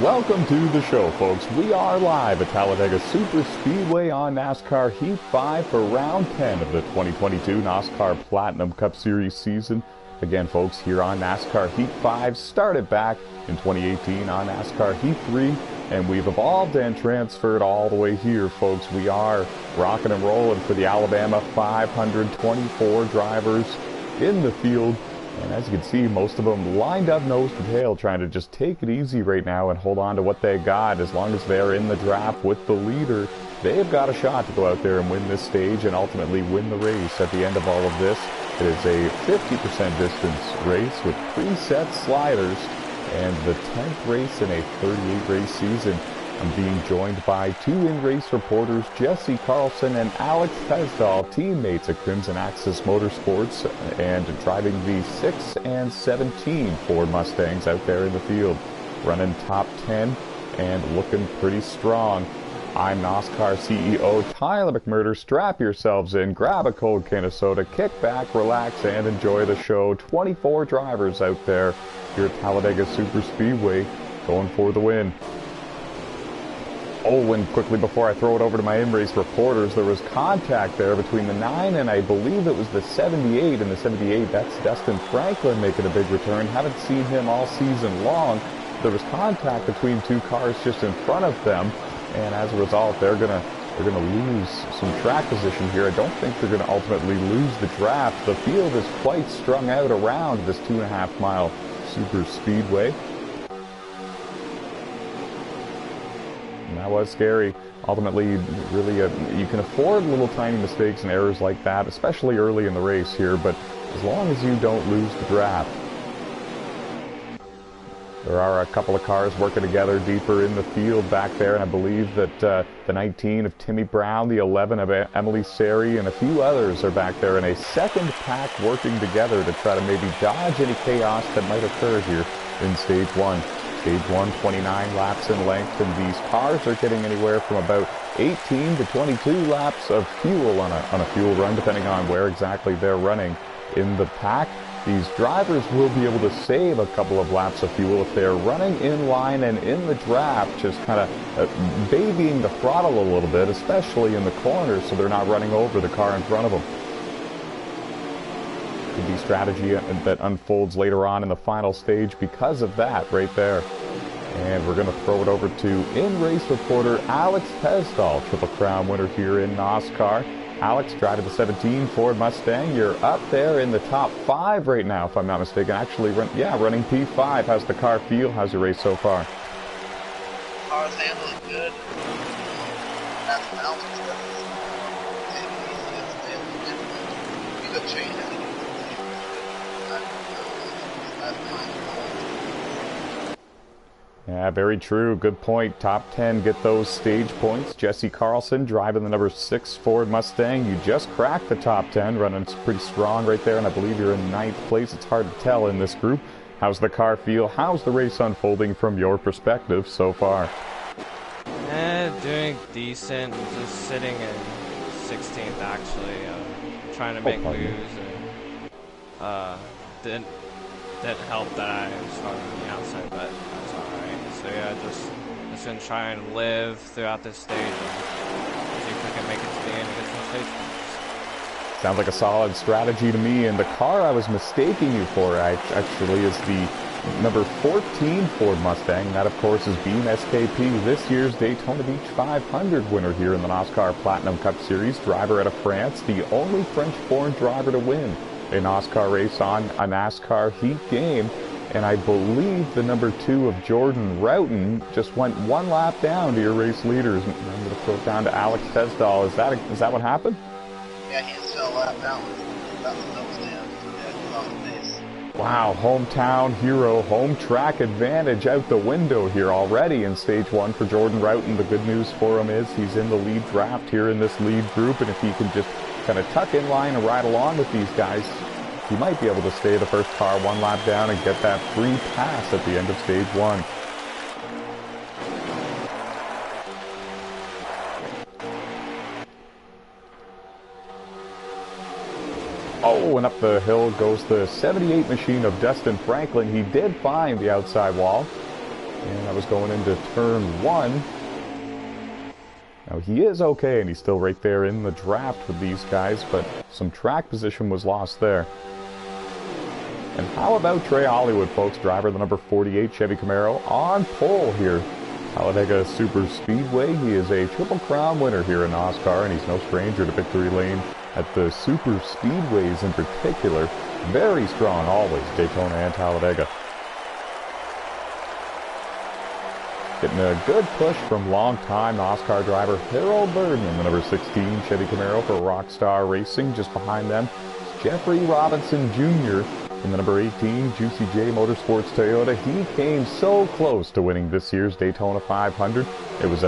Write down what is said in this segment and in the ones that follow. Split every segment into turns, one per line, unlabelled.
Welcome to the show, folks. We are live at Talladega Superspeedway on NASCAR Heat 5 for round 10 of the 2022 NOSSCAR Platinum Cup Series season. Again, folks, here on NASCAR Heat 5, started back in 2018 on NASCAR Heat 3, and we've evolved and transferred all the way here, folks. We are rocking and rolling for the Alabama 524 drivers in the field. And as you can see, most of them lined up nose to tail, trying to just take it easy right now and hold on to what they got. As long as they're in the draft with the leader, they've got a shot to go out there and win this stage and ultimately win the race. At the end of all of this, it is a 50% distance race with preset sliders and the 10th race in a 38-race season. I'm being joined by two in-race reporters, Jesse Carlson and Alex Tesdahl, teammates at Crimson Axis Motorsports, and driving the 6 and 17 Ford Mustangs out there in the field, running top 10 and looking pretty strong. I'm NOSSCAR CEO Tyler McMurder. Strap yourselves in, grab a cold can of soda, kick back, relax, and enjoy the show. 24 drivers out there here at Talladega Superspeedway going for the win. Oh, and quickly before I throw it over to my in-race reporters, there was contact there between the 9 and I believe it was the 78. And the 78, that's Dustin Franklin making a big return. Haven't seen him all season long. There was contact between two cars just in front of them, and as a result, they're gonna lose some track position here. I don't think they're gonna ultimately lose the draft. The field is quite strung out around this 2.5 mile super speedway. That was scary. Ultimately, really, you can afford little tiny mistakes and errors like that, especially early in the race here, but as long as you don't lose the draft. There are a couple of cars working together deeper in the field back there, and I believe that the 19 of Timmy Brown, the 11 of Emily Seri, and a few others are back there in a second pack working together to try to maybe dodge any chaos that might occur here in Stage 1. Stage 1, 29 laps in length, and these cars are getting anywhere from about 18 to 22 laps of fuel on a fuel run, depending on where exactly they're running in the pack. These drivers will be able to save a couple of laps of fuel if they're running in line and in the draft, just kind of babying the throttle a little bit, especially in the corners, so they're not running over the car in front of them. Could be strategy that unfolds later on in the final stage because of that right there. And we're going to throw it over to in-race reporter Alex Tesdahl, Triple Crown winner here in NOSSCAR. Alex, driving the 17 Ford Mustang. You're up there in the top 5 right now, if I'm not mistaken. Actually, running P5. How's the car feel? How's your race so far?
Car's handling good. That's an Alex. You could change it.
Yeah, very true. Good point. Top 10 get those stage points. Jesse Carlson driving the number 6 Ford Mustang. You just cracked the top 10, running pretty strong right there, and I believe you're in 9th place. It's hard to tell in this group. How's the car feel? How's the race unfolding from your perspective so far?
Doing decent. Just sitting in 16th actually. Trying to make moves, and didn't help that I started on the outside, but that's alright. So yeah, just gonna try and live throughout this stage and see if we can make it to the end and get some stage points.
Sounds like a solid strategy to me, and the car I was mistaking you for actually is the number 14 Ford Mustang. That, of course, is Beam SKP, this year's Daytona Beach 500 winner here in the NOSSCAR Platinum Cup Series. Driver out of France, the only French-born driver to win a NOSSCAR race on a NASCAR Heat game. And I believe the number 2 of Jordan Roughton just went 1 lap down to your race leaders. I'm going to throw it down to Alex Tesdahl. Is that what happened?
Yeah, he just fell a lap down. That was stand. Yeah, he was on the pace.
Wow, hometown hero, home track advantage out the window here already in Stage 1 for Jordan Roughton. The good news for him is he's in the lead draft here in this lead group, and if he can just kind of tuck in line and ride along with these guys, he might be able to stay the first car 1 lap down and get that free pass at the end of Stage 1. Oh, and up the hill goes the 78 machine of Dustin Franklin. He did find the outside wall. And that was going into turn 1. Now he is okay, and he's still right there in the draft with these guys, but some track position was lost there. And how about Trey Hollywood, folks, driver of the number 48 Chevy Camaro, on pole here. Talladega Superspeedway. He is a Triple Crown winner here in NASCAR, and he's no stranger to victory lane at the Superspeedways in particular. Very strong always, Daytona and Talladega. Getting a good push from longtime NASCAR driver Harold Burden in the number 16 Chevy Camaro for Rockstar Racing. Just behind them, Jeffrey Robinson Jr. in the number 18 Juicy J Motorsports Toyota. He came so close to winning this year's Daytona 500. It was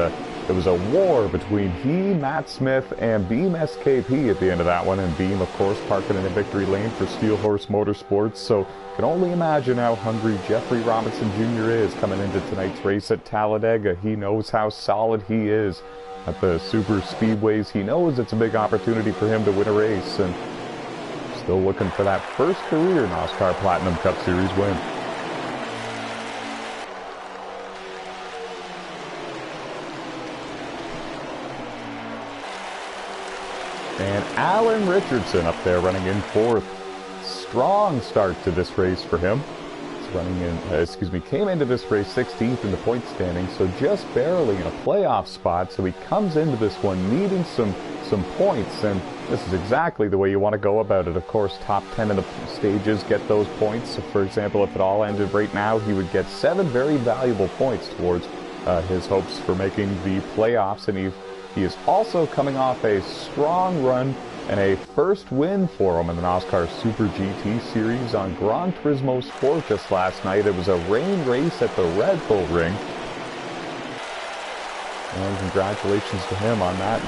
a war between he, Matt Smith, and Beam SKP at the end of that one. And Beam, of course, parking in a victory lane for Steel Horse Motorsports. So can only imagine how hungry Jeffrey Robinson Jr. is coming into tonight's race at Talladega. He knows how solid he is at the Super Speedways. He knows it's a big opportunity for him to win a race, and still looking for that first career NASCAR Platinum Cup Series win. And Alan Richardson up there running in 4th. Strong start to this race for him. He's running in, came into this race 16th in the point standing, so just barely in a playoff spot. So he comes into this one needing some points, and this is exactly the way you want to go about it. Of course, top 10 in the stages get those points. So for example, if it all ended right now, he would get 7 very valuable points towards his hopes for making the playoffs, and he is also coming off a strong run and a first win for him in the NASCAR Super GT Series on Gran Turismo Sport just last night. It was a rain race at the Red Bull Ring. And congratulations to him on that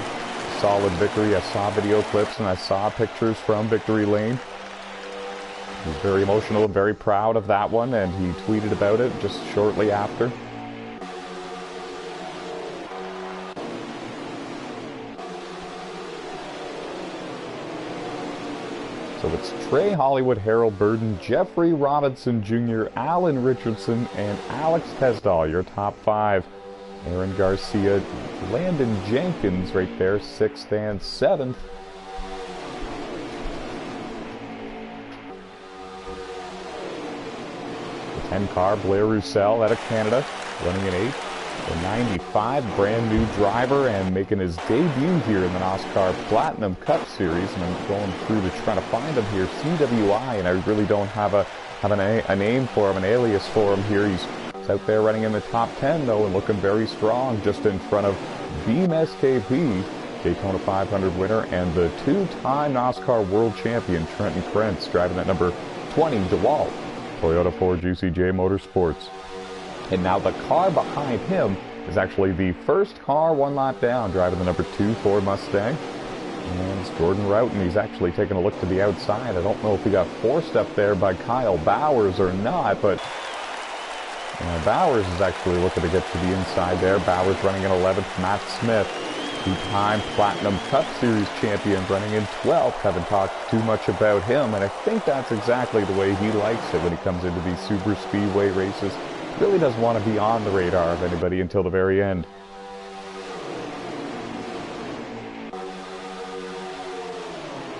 solid victory. I saw video clips and I saw pictures from victory lane. He was very emotional and very proud of that one, and he tweeted about it just shortly after. So it's Trey Hollywood, Harold Burden, Jeffrey Robinson Jr., Alan Richardson, and Alex Tesdahl, your top 5. Aaron Garcia, Landon Jenkins right there, 6th and 7th. The 10 car, Blair Roussel out of Canada, running in 8th. The 95, brand new driver, and making his debut here in the NASCAR Platinum Cup Series. And I'm going through to try to find him here, CWI, and I really don't have a name for him, an alias for him here. He's out there running in the top 10 though, and looking very strong, just in front of Beam SKP, Daytona 500 winner, and the 2-time NASCAR World Champion Trenton Krentz, driving that number 20 DeWalt Toyota 4 Juicy J Motorsports. And now the car behind him is actually the first car one lap down, driving the number 2 Ford Mustang. And it's Jordan Roughton. He's actually taking a look to the outside. I don't know if he got forced up there by Kyle Bowers or not, but Bowers is actually looking to get to the inside there. Bowers running in 11th. Matt Smith, 2-time Platinum Cup Series champion, running in 12th. Haven't talked too much about him, and I think that's exactly the way he likes it when he comes into these Super Speedway races. Really doesn't want to be on the radar of anybody until the very end.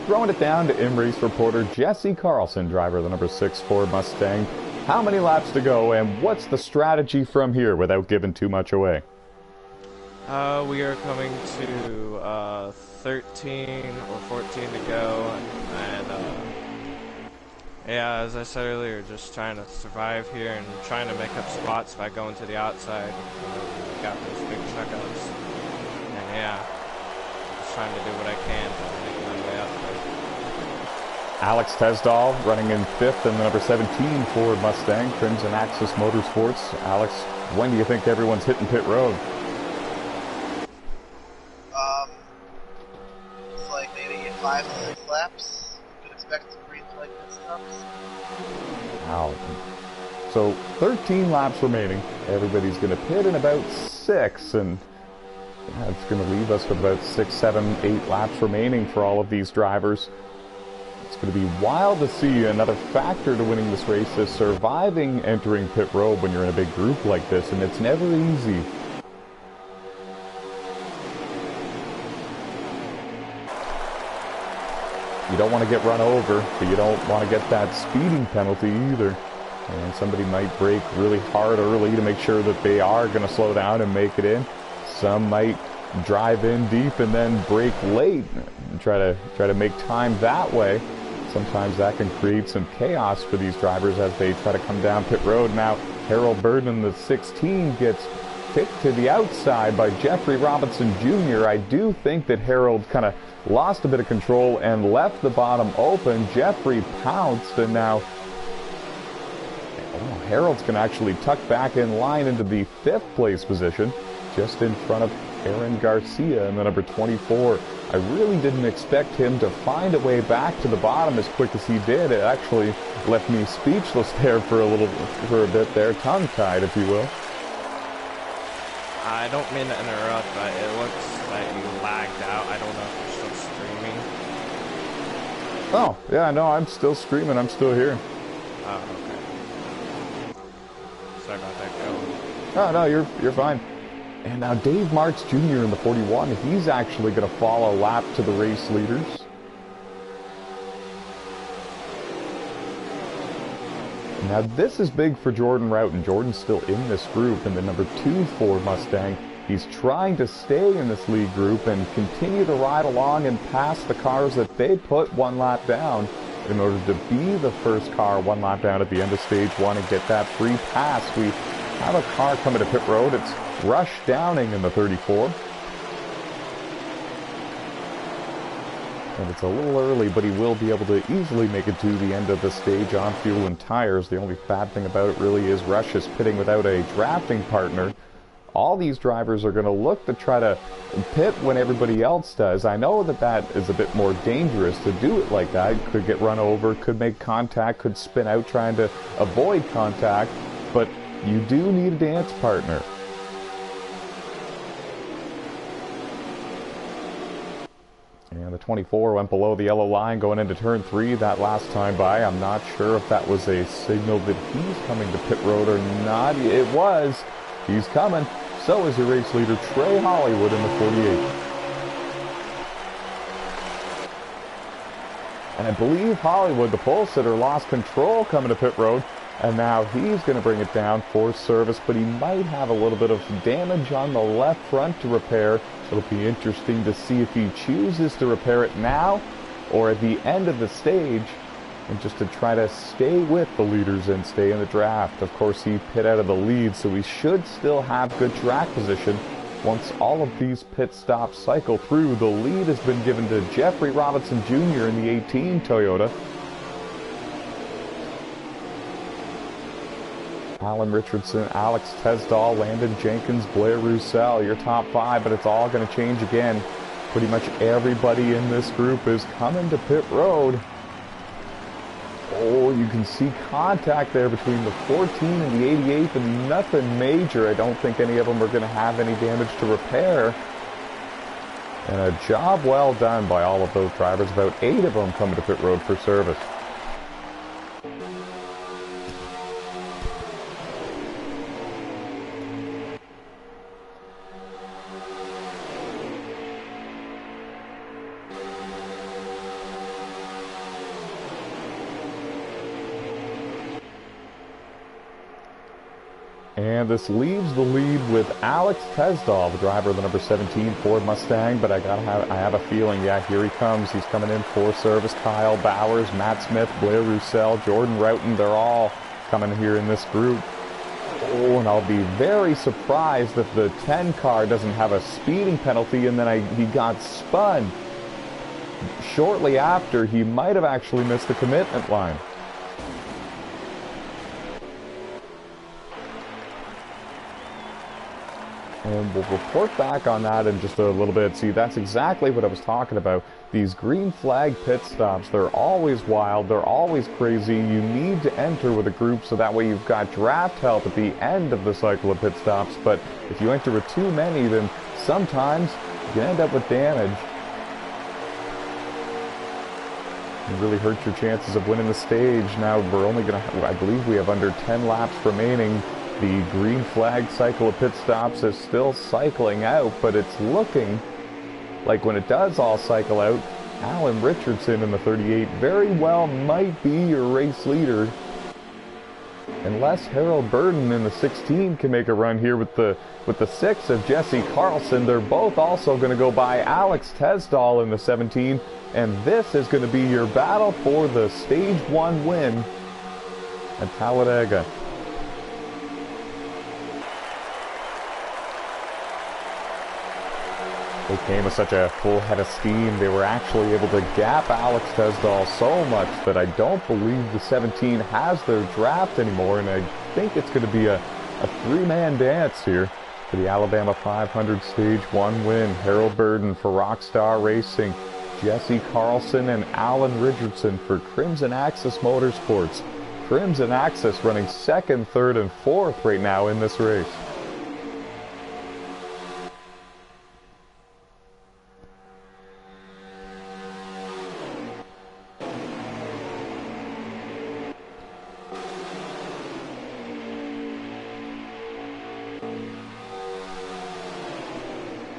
Throwing it down to in-race reporter Jesse Carlson, driver of the number 6 Ford Mustang. How many laps to go, and what's the strategy from here without giving too much away?
We are coming to 13 or 14 to go, and yeah, as I said earlier, just trying to survive here and trying to make up spots by going to the outside. We got those big checkouts, and yeah, just trying to do what I can to make my way up there.
Alex Tesdahl running in 5th in the number 17 Ford Mustang, Crimson Axis Motorsports. Alex, when do you think everyone's hitting pit road?
It's like maybe 5 to 6 laps. You could expect some green flag pit stops.
Wow. So 13 laps remaining. Everybody's going to pit in about 6, and it's going to leave us with about 6, 7, 8 laps remaining for all of these drivers. It's going to be wild to see. Another factor to winning this race is surviving entering pit road when you're in a big group like this, and it's never easy. You don't want to get run over, but you don't want to get that speeding penalty either. And somebody might brake really hard early to make sure that they are going to slow down and make it in. Some might drive in deep and then brake late and try to make time that way. Sometimes that can create some chaos for these drivers as they try to come down pit road. Now, Harold Burton in the 16 gets kicked to the outside by Jeffrey Robinson Jr. I do think that Harold kind of lost a bit of control and left the bottom open. Jeffrey pounced, and now Harold's going to actually tuck back in line into the 5th place position, just in front of Aaron Garcia in the number 24. I really didn't expect him to find a way back to the bottom as quick as he did. It actually left me speechless there for a bit there, tongue-tied, if you will.
I don't mean to interrupt, but it looks like you lagged out. I don't know if you're still streaming.
Oh, yeah, no, I'm still streaming. I'm still here.
Oh, okay. Sorry about that, Joe.
Oh, no, you're fine. And now Dave Martz Jr. in the 41, he's actually going to follow a lap to the race leaders. Now this is big for Jordan Roughton. Jordan's still in this group in the number 2 Ford Mustang. He's trying to stay in this lead group and continue to ride along and pass the cars that they put one lap down in order to be the first car one lap down at the end of stage 1 and get that free pass. We have a car coming to pit road. It's Rush Downing in the 34. And it's a little early, but he will be able to easily make it to the end of the stage on fuel and tires. The only bad thing about it really is Rush is pitting without a drafting partner. All these drivers are going to look to try to pit when everybody else does. I know that that is a bit more dangerous to do it like that. Could get run over, could make contact, could spin out trying to avoid contact, but you do need a dance partner. And the 24 went below the yellow line going into turn 3 that last time by. I'm not sure if that was a signal that he's coming to pit road or not. It was. He's coming. So is your race leader, Trey Hollywood, in the 48. And I believe Hollywood, the pole sitter, lost control coming to pit road. And now he's going to bring it down for service, but he might have a little bit of damage on the left front to repair. It'll be interesting to see if he chooses to repair it now or at the end of the stage, and just to try to stay with the leaders and stay in the draft. Of course, he pit out of the lead, so he should still have good track position once all of these pit stops cycle through. The lead has been given to Jeffrey Robinson Jr. in the 18 Toyota. Alan Richardson, Alex Tesdahl, Landon Jenkins, Blair Roussel, your top 5, but it's all going to change again. Pretty much everybody in this group is coming to pit road. Oh, you can see contact there between the 14 and the 88, but nothing major. I don't think any of them are going to have any damage to repair. And a job well done by all of those drivers. About 8 of them coming to pit road for service. And this leaves the lead with Alex Tesdahl, the driver of the number 17 Ford Mustang. But I have a feeling, yeah, here he comes. He's coming in for service. Kyle Bowers, Matt Smith, Blair Roussel, Jordan Roughton, they're all coming here in this group. Oh, and I'll be very surprised if the 10 car doesn't have a speeding penalty, and then he got spun. Shortly after, he might have actually missed the commitment line. And we'll report back on that in just a little bit. See, that's exactly what I was talking about. These green flag pit stops, they're always wild, they're always crazy. You need to enter with a group so that way you've got draft help at the end of the cycle of pit stops. But if you enter with too many, then sometimes you end up with damage. Can really hurt your chances of winning the stage. Now we're only going to, I believe we have under 10 laps remaining. The green flag cycle of pit stops is still cycling out, but it's looking like when it does all cycle out, Alan Richardson in the 38 very well might be your race leader. Unless Harold Burden in the 16 can make a run here with the 6 of Jesse Carlson. They're both also going to go by Alex Tesdall in the 17, and this is going to be your battle for the Stage 1 win at Talladega. They came with such a full head of steam. They were actually able to gap Alex Tesdall so much that I don't believe the 17 has their draft anymore, and I think it's going to be a three-man dance here for the Alabama 500 Stage 1 win. Harold Burden for Rockstar Racing, Jesse Carlson and Alan Richardson for Crimson Axis Motorsports. Crimson Axis running second, third, and fourth right now in this race.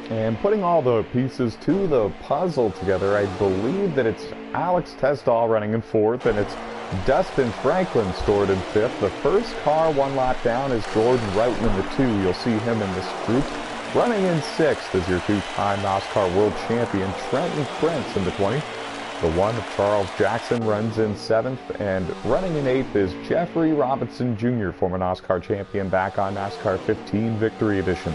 And putting all the pieces to the puzzle together, I believe that it's Alex Tesdall running in fourth, and it's Dustin Franklin stored in fifth. The first car one lap down is Jordan Roughton in the 2. You'll see him in this group. Running in sixth is your two-time NASCAR World Champion Trenton Prince in the 20. The 1 of Charles Jackson runs in seventh, and running in eighth is Jeffrey Robinson Jr., former NASCAR champion, back on NASCAR 15 Victory Edition.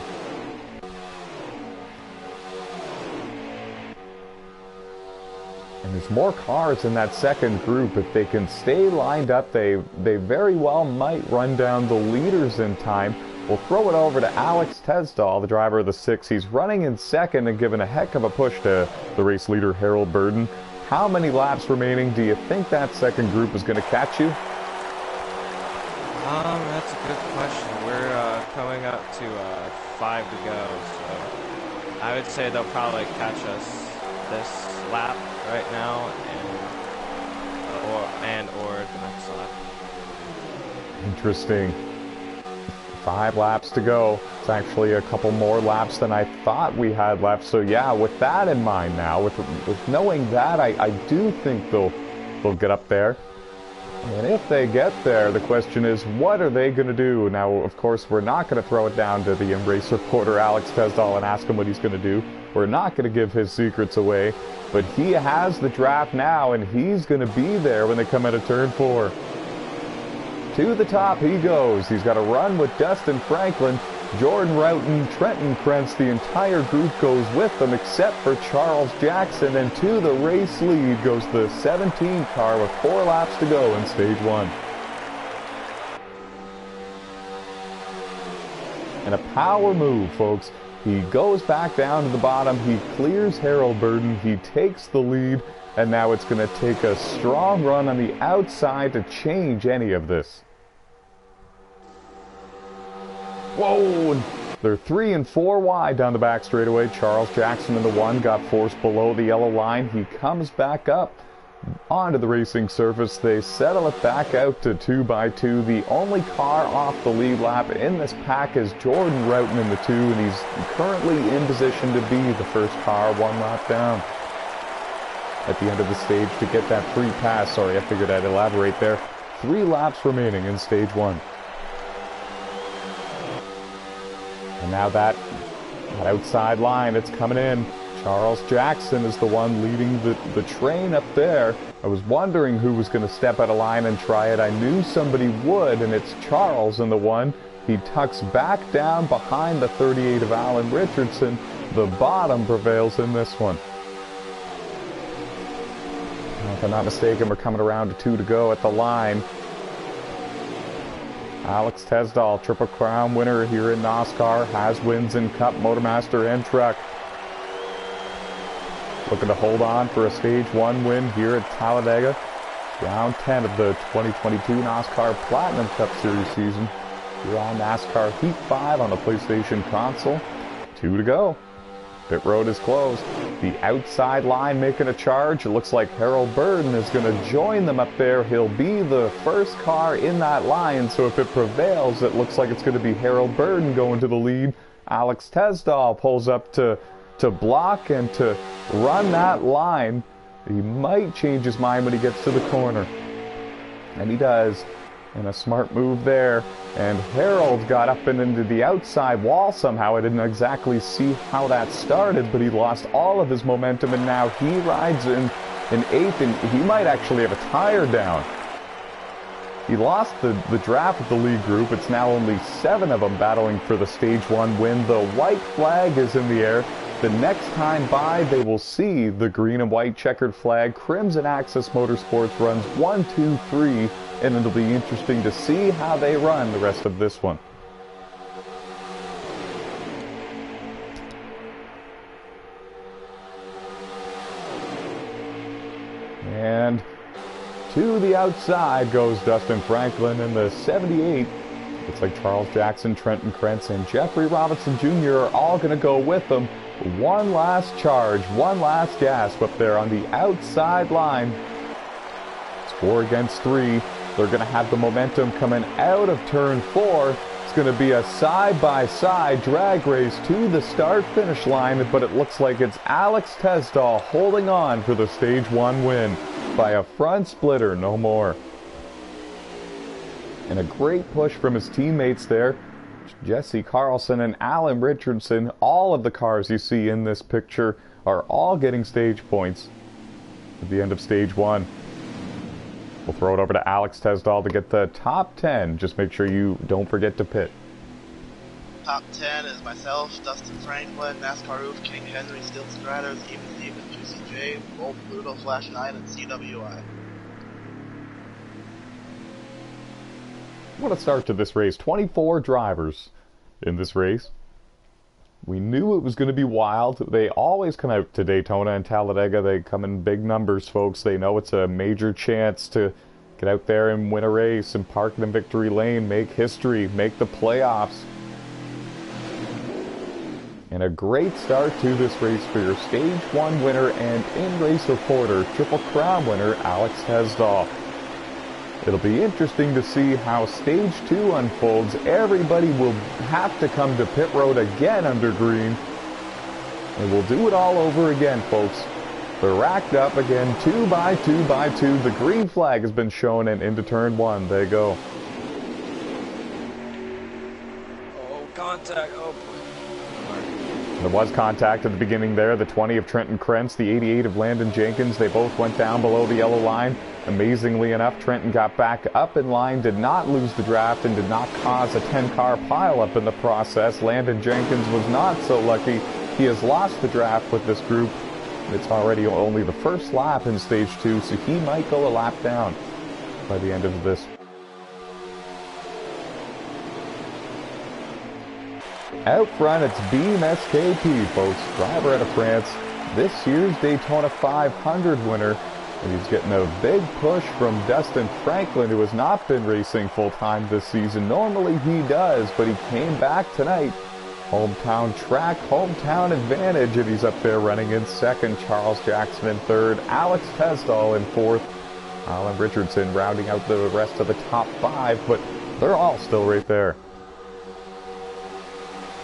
And there's more cars in that second group. If they can stay lined up, they very well might run down the leaders in time. We'll throw it over to Alex Tesdall, the driver of the 6. He's running in second and giving a heck of a push to the race leader, Harold Burden. How many laps remaining do you think that second group is going to catch you?
That's a good question. We're coming up to 5 to go, so I would say they'll probably catch us this lap right now, or the next lap.
Interesting. 5 laps to go. It's actually a couple more laps than I thought we had left. So yeah, with that in mind now, with knowing that, I do think they'll get up there. And if they get there, the question is, what are they going to do? Now, of course, we're not going to throw it down to the race reporter Alex Tesdall and ask him what he's going to do. We're not going to give his secrets away. But he has the draft now, and he's going to be there when they come out of turn 4. To the top he goes. He's got a run with Dustin Franklin, Jordan Roughton, Trenton Prince. The entire group goes with them except for Charles Jackson. And to the race lead goes the 17 car with 4 laps to go in Stage 1. And a power move, folks. He goes back down to the bottom. He clears Harold Burden. He takes the lead. And now it's going to take a strong run on the outside to change any of this. Whoa! They're 3 and 4 wide down the back straightaway. Charles Jackson in the 1 got forced below the yellow line. He comes back up onto the racing surface. They settle it back out to 2 by 2. The only car off the lead lap in this pack is Jordan Roughton in the 2, and he's currently in position to be the first car 1 lap down at the end of the stage to get that free pass. Sorry, I figured I'd elaborate there. 3 laps remaining in Stage 1. And now that outside line, it's coming in. Charles Jackson is the one leading the train up there. I was wondering who was going to step out of line and try it. I knew somebody would, and it's Charles in the 1. He tucks back down behind the 38 of Alan Richardson. The bottom prevails in this one. If I'm not mistaken, we're coming around to 2 to go at the line. Alex Tesdall, Triple Crown winner here in NASCAR, has wins in Cup, Motormaster, and Truck. Looking to hold on for a Stage 1 win here at Talladega. Round 10 of the 2022 NASCAR Platinum Cup Series season. Here on NASCAR Heat 5 on the PlayStation console. 2 to go. Pit road is closed. The outside line making a charge. It looks like Harold Burden is going to join them up there. He'll be the first car in that line, so if it prevails, it looks like it's going to be Harold Burden going to the lead. Alex Tesdahl pulls up to block and to run that line. He might change his mind when he gets to the corner. And he does. And a smart move there. And Harold got up and into the outside wall somehow. I didn't exactly see how that started, but he lost all of his momentum, and now he rides in 8th, and he might actually have a tire down. He lost the draft with the lead group. It's now only 7 of them battling for the Stage 1 win. The white flag is in the air. The next time by, they will see the green and white checkered flag. Crimson Access Motorsports runs 1, 2, 3, and it'll be interesting to see how they run the rest of this one. And to the outside goes Dustin Franklin in the 78. Looks like Charles Jackson, Trenton Krentz, and Jeffrey Robinson Jr. are all going to go with them. One last charge, one last gasp up there on the outside line. It's 4 against 3. They're going to have the momentum coming out of turn 4. It's going to be a side-by-side drag race to the start-finish line, but it looks like it's Alex Tesdahl holding on for the Stage 1 win by a front splitter, no more. And a great push from his teammates there. Jesse Carlson and Alan Richardson, all of the cars you see in this picture are all getting stage points at the end of Stage 1. We'll throw it over to Alex Tesdahl to get the top 10. Just make sure you don't forget to pit.
Top 10 is myself, Dustin Franklin, NASCAR Roof, King Henry, Steel Stratters, Even Steven, Juicy J, Bolt Pluto, Flash 9, and CWI.
What a start to this race. 24 drivers in this race. We knew it was going to be wild. They always come out to Daytona and Talladega. They come in big numbers, folks. They know it's a major chance to get out there and win a race and park in victory lane, make history, make the playoffs. And a great start to this race for your Stage 1 winner and in-race reporter, Triple Crown winner, Alex Tesdahl. It'll be interesting to see how Stage 2 unfolds. Everybody will have to come to pit road again under green. And we'll do it all over again, folks. They're racked up again, 2 by 2 by 2. The green flag has been shown and into turn 1. They go.
Oh, contact. Oh, boy.
There was contact at the beginning there. The 20 of Trenton Krentz, the 88 of Landon Jenkins. They both went down below the yellow line. Amazingly enough, Trenton got back up in line, did not lose the draft, and did not cause a 10-car pileup in the process. Landon Jenkins was not so lucky. He has lost the draft with this group. It's already only the first lap in Stage 2, so he might go a lap down by the end of this. Out front, it's Beam SKP, folks. Driver out of France. This year's Daytona 500 winner. And he's getting a big push from Dustin Franklin, who has not been racing full-time this season. Normally he does, but he came back tonight. Hometown track, hometown advantage, and he's up there running in second. Charles Jackson in third. Alex Tesdahl in fourth. Alan Richardson rounding out the rest of the top 5, but they're all still right there.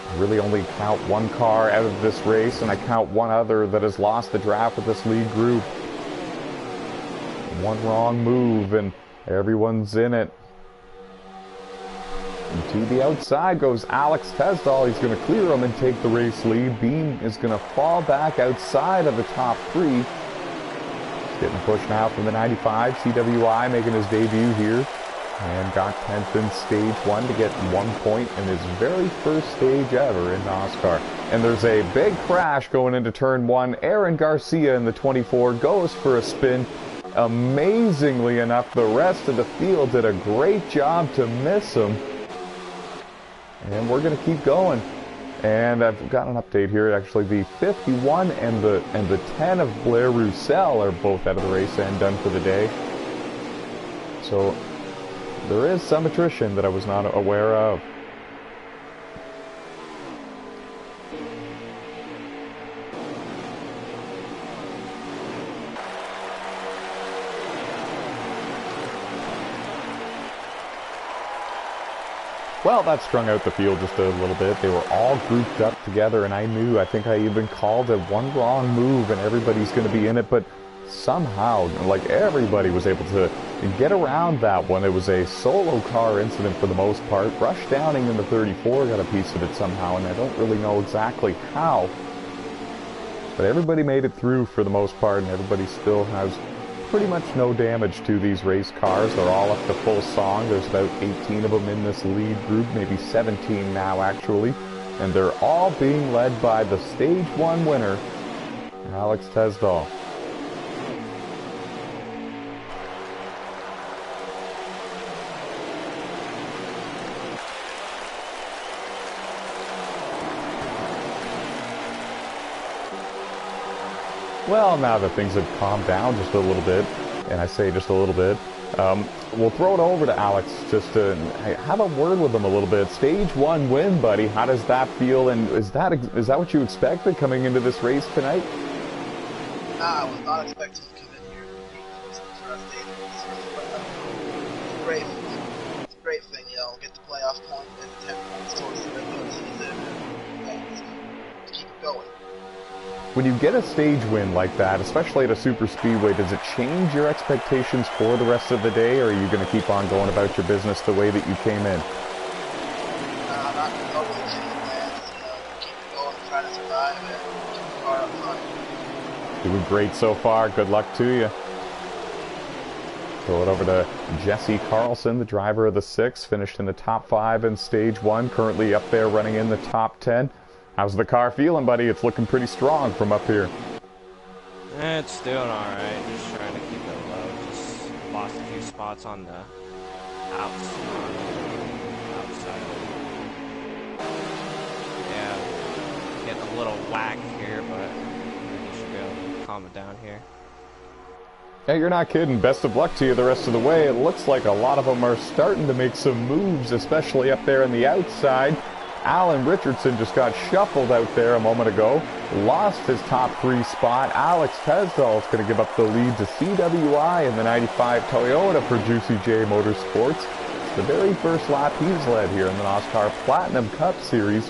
I really only count one car out of this race, and I count one other that has lost the draft with this lead group. One wrong move, and everyone's in it. And to the outside goes Alex Tesdahl. He's going to clear him and take the race lead. Beam is going to fall back outside of the top 3. He's getting pushed now from the 95. CWI making his debut here. And got 10th in Stage 1 to get 1 point in his very first stage ever in NOSSCAR. And there's a big crash going into turn 1. Aaron Garcia in the 24 goes for a spin. Amazingly enough, the rest of the field did a great job to miss him. And we're going to keep going. And I've got an update here. Actually, the 51 and the 10 of Blair Roussel are both out of the race and done for the day. So there is some attrition that I was not aware of. Well, that strung out the field just a little bit. They were all grouped up together, and I think I even called it one wrong move, and everybody's going to be in it, but somehow, like, everybody was able to get around that one. It was a solo car incident for the most part. Rush Downing in the 34 got a piece of it somehow, and I don't really know exactly how. But everybody made it through for the most part, and everybody still has pretty much no damage to these race cars. They're all up to full song. There's about 18 of them in this lead group, maybe 17 now actually. And they're all being led by the Stage 1 winner, Alex Tesdall. Well, now that things have calmed down just a little bit, and I say just a little bit, we'll throw it over to Alex just to have a word with him a little bit. Stage 1 win, buddy. How does that feel, and is that what you expected coming into this race tonight?
I was not expecting to come in here and beat for us. It's a great feeling. It's a great thing, you know, get the playoff points, get the 10 points towards the regular season, and to keep it going.
When you get a stage win like that, especially at a super speedway, does it change your expectations for the rest of the day, or are you going to keep on going about your business the way that you came in?
Not really changing plans, you know, keep it going, try to survive, and keep the car up front.
Doing great so far. Good luck to you. Throw it over to Jesse Carlson, the driver of the 6, finished in the top 5 in stage 1, currently up there running in the top 10. How's the car feeling, buddy? It's looking pretty strong from up here.
It's doing alright, just trying to keep it low. Just lost a few spots on the outside. Yeah, getting a little whack here, but I should be able to calm it down here.
Hey, you're not kidding. Best of luck to you the rest of the way. It looks like a lot of them are starting to make some moves, especially up there on the outside. Alan Richardson just got shuffled out there a moment ago. Lost his top 3 spot. Alex Tesdall is going to give up the lead to CWI in the 95 Toyota for Juicy J Motorsports. It's the very first lap he's led here in the NASCAR Platinum Cup Series.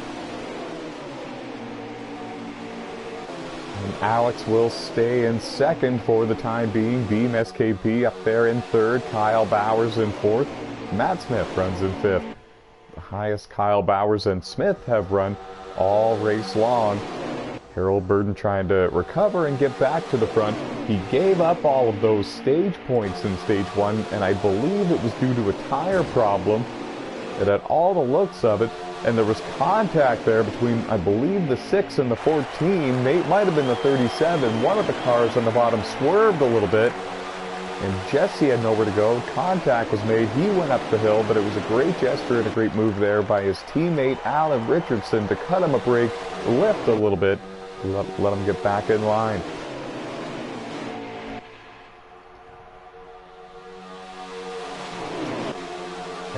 And Alex will stay in second for the time being. Beam SKP up there in third. Kyle Bowers in fourth. Matt Smith runs in fifth. The highest Kyle Bowers and Smith have run all race long. Harold Burden trying to recover and get back to the front. He gave up all of those stage points in stage 1, and I believe it was due to a tire problem. It had all the looks of it, and there was contact there between, I believe, the 6 and the 14. It might have been the 37. One of the cars on the bottom swerved a little bit, and Jesse had nowhere to go. Contact was made. He went up the hill, but it was a great gesture and a great move there by his teammate Alan Richardson to cut him a break, lift a little bit, let him get back in line.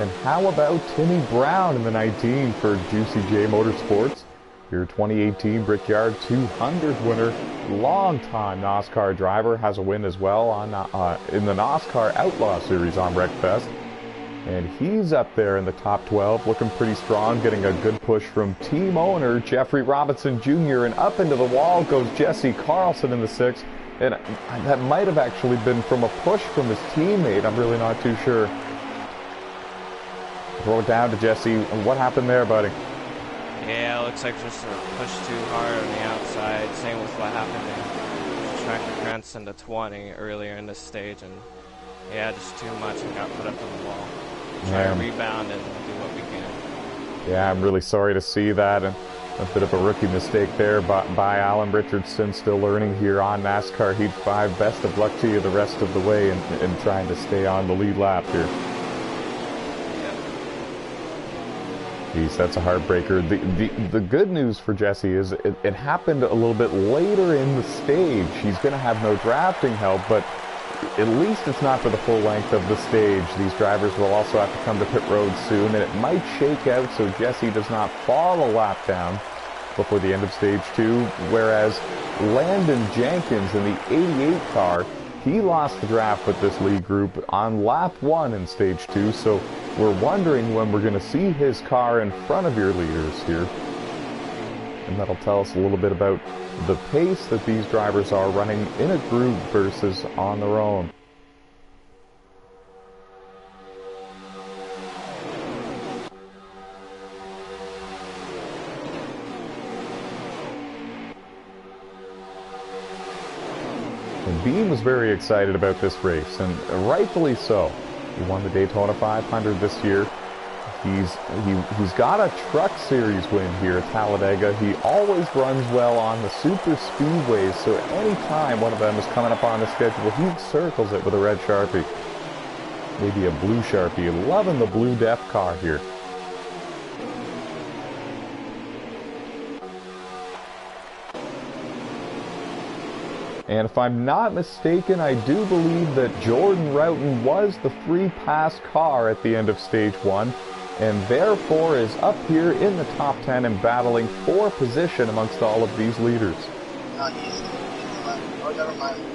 And how about Timmy Brown in the 19 for Juicy J Motorsports? Your 2018 Brickyard 200 winner, longtime NASCAR driver, has a win as well on in the NASCAR Outlaw Series on Wreckfest. And he's up there in the top 12, looking pretty strong, getting a good push from team owner Jeffrey Robinson Jr. And up into the wall goes Jesse Carlson in the 6. And that might have actually been from a push from his teammate. I'm really not too sure. Throw it down to Jesse. What happened there, buddy?
Yeah, it looks like just pushed too hard on the outside. Same with what happened in Tracker Grants into 20 earlier in this stage, and yeah, just too much and got put up on the wall. Try to rebound and do what we can.
Yeah, I'm really sorry to see that, and a bit of a rookie mistake there by Alan Richardson, still learning here on NASCAR Heat 5. Best of luck to you the rest of the way in trying to stay on the lead lap here. That's a heartbreaker. The good news for Jesse is it happened a little bit later in the stage. He's going to have no drafting help, but at least it's not for the full length of the stage. These drivers will also have to come to pit road soon, and it might shake out so Jesse does not fall a lap down before the end of stage 2, whereas Landon Jenkins in the 88 car, He lost the draft with this lead group on lap 1 in stage 2, so we're wondering when we're going to see his car in front of your leaders here. And that'll tell us a little bit about the pace that these drivers are running in a group versus on their own. And Beam was very excited about this race, and rightfully so. He won the Daytona 500 this year. He's got a Truck Series win here at Talladega. He always runs well on the Superspeedways, so anytime one of them is coming up on the schedule, he circles it with a red Sharpie. Maybe a blue Sharpie. Loving the blue Def car here. And if I'm not mistaken, I do believe that Jordan Roughton was the free pass car at the end of stage 1, and therefore is up here in the top 10 and battling for position amongst all of these leaders.
Oh, never mind.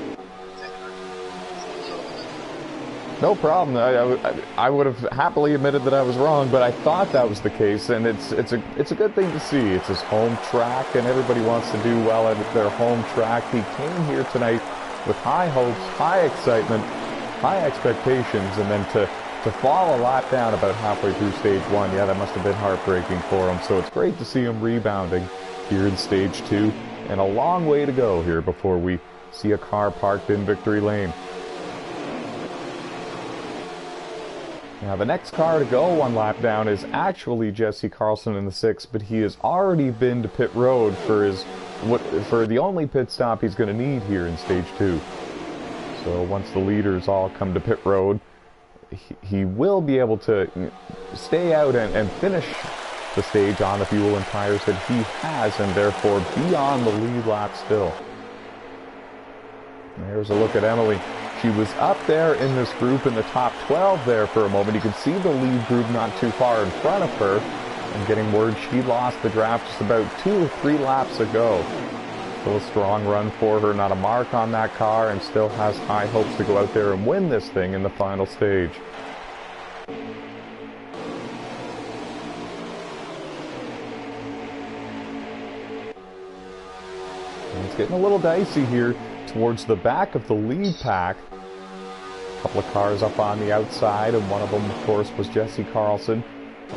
No problem. I would have happily admitted that I was wrong, but I thought that was the case, and it's a good thing to see. It's his home track, and everybody wants to do well at their home track. He came here tonight with high hopes, high excitement, high expectations, and then to fall a lap down about halfway through stage 1, yeah, that must have been heartbreaking for him. So it's great to see him rebounding here in stage 2, and a long way to go here before we see a car parked in victory lane. Now the next car to go one lap down is actually Jesse Carlson in the 6, but he has already been to pit road for the only pit stop he's going to need here in stage 2. So once the leaders all come to pit road, he will be able to stay out and finish the stage on the fuel and tires that he has, and therefore be on the lead lap still. There's a look at Emily. She was up there in this group in the top 12 there for a moment. You can see the lead group not too far in front of her. I'm getting word she lost the draft just about 2 or 3 laps ago. Still a strong run for her, not a mark on that car, and still has high hopes to go out there and win this thing in the final stage. And it's getting a little dicey here towards the back of the lead pack. A couple of cars up on the outside, and one of them, of course, was Jesse Carlson.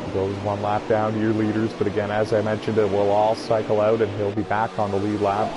He goes one lap down to your leaders, but again, as I mentioned, it will all cycle out, and he'll be back on the lead lap.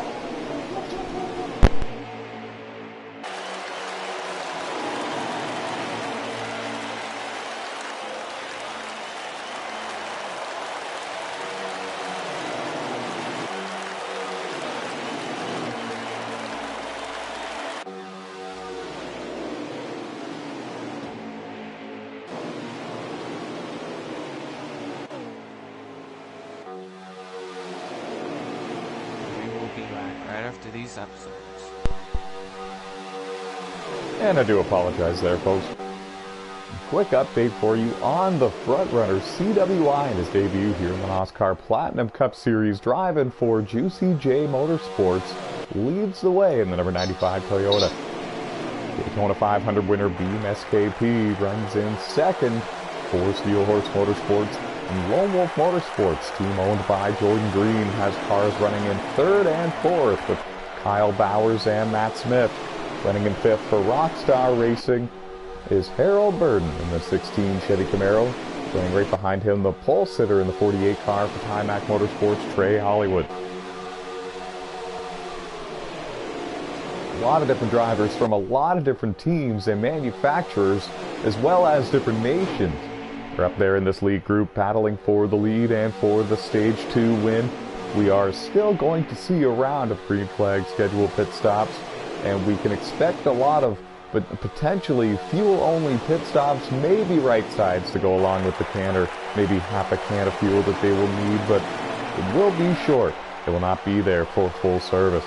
Right after these episodes.
And I do apologize there, folks. Quick update for you on the frontrunner CWI in his debut here in the NOSSCAR Platinum Cup Series, driving for Juicy J Motorsports, leads the way in the number 95 Toyota. Daytona 500 winner Beam SKP runs in second for Steel Horse Motorsports, and Lone Wolf Motorsports, team owned by Jordan Green, has cars running in third and fourth with Kyle Bowers and Matt Smith. Running in fifth for Rockstar Racing is Harold Burden in the 16 Chevy Camaro. Running right behind him, the pole sitter in the 48 car for Timac Motorsports, Trey Hollywood. A lot of different drivers from a lot of different teams and manufacturers, as well as different nations. We're up there in this lead group battling for the lead and for the stage 2 win. We are still going to see a round of green flag scheduled pit stops, and we can expect a lot of potentially fuel-only pit stops, maybe right sides to go along with the can, or maybe half a can of fuel that they will need, but it will be short. It will not be there for full service.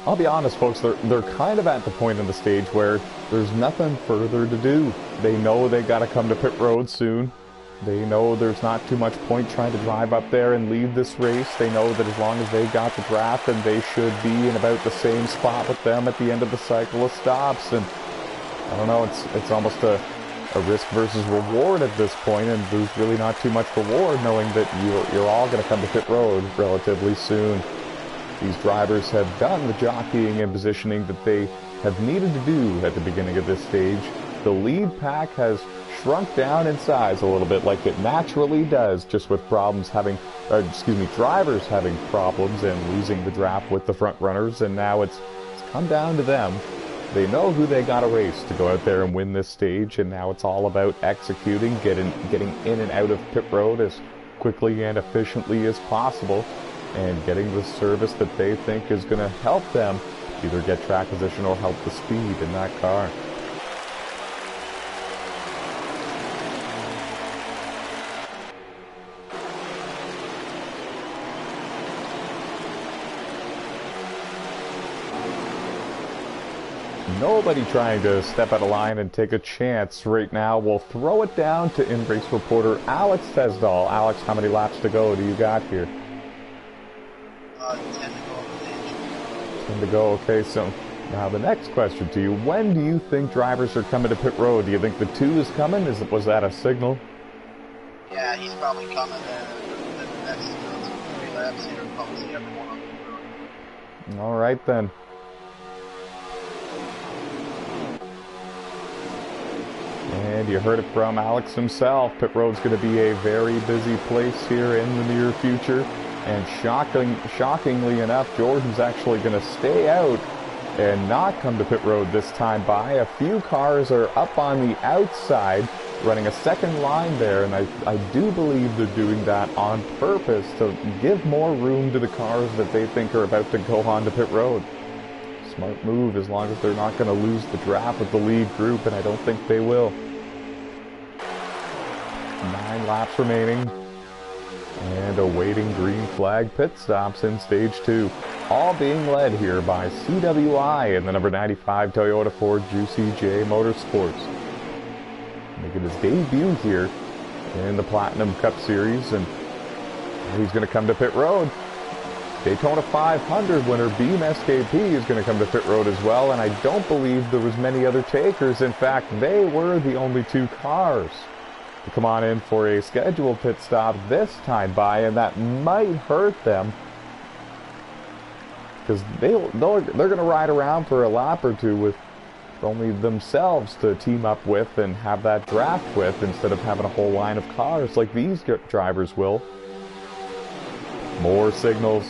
I'll be honest, folks, they're kind of at the point in the stage where there's nothing further to do. They know they got to come to pit road soon. They know there's not too much point trying to drive up there and lead this race. They know that as long as they got the draft, and they should be in about the same spot with them at the end of the cycle of stops. And I don't know, it's almost a risk versus reward at this point, and there's really not too much reward knowing that you're all going to come to pit road relatively soon. These drivers have done the jockeying and positioning that they have needed to do at the beginning of this stage. The lead pack has shrunk down in size a little bit, like it naturally does, just with drivers having problems and losing the draft with the front runners, and now it's come down to them. They know who they got to race to go out there and win this stage, and now it's all about executing, getting in and out of pit road as quickly and efficiently as possible, and getting the service that they think is going to help them either get track position or help the speed in that car. Nobody trying to step out of line and take a chance right now. We'll throw it down to in-race reporter Alex Tesdall. Alex, how many laps to go do you got here?
10 to go.
10 to go, okay. So now the next question to you, when do you think drivers are coming to pit road? Do you think the 2 is coming? Was that a signal?
Yeah, he's probably coming in the next 3 laps here. Probably see everyone on the road.
All right then. And you heard it from Alex himself. Pit road's going to be a very busy place here in the near future. And shockingly enough, Jordan's actually going to stay out and not come to pit road this time by. A few cars are up on the outside, running a second line there, and I do believe they're doing that on purpose to give more room to the cars that they think are about to go on to pit road. Smart move, as long as they're not going to lose the draft with the lead group, and I don't think they will. 9 laps remaining, and awaiting green flag pit stops in stage 2. All being led here by CWI and the number 95 Toyota Ford Juicy J Motorsports. Making his debut here in the Platinum Cup Series, and he's going to come to pit road. Daytona 500 winner Beam SKP is going to come to pit road as well, and I don't believe there was many other takers. In fact, they were the only 2 cars to come on in for a scheduled pit stop this time by, and that might hurt them because they're going to ride around for a lap or 2 with only themselves to team up with and have that draft with, instead of having a whole line of cars like these drivers will. More signals.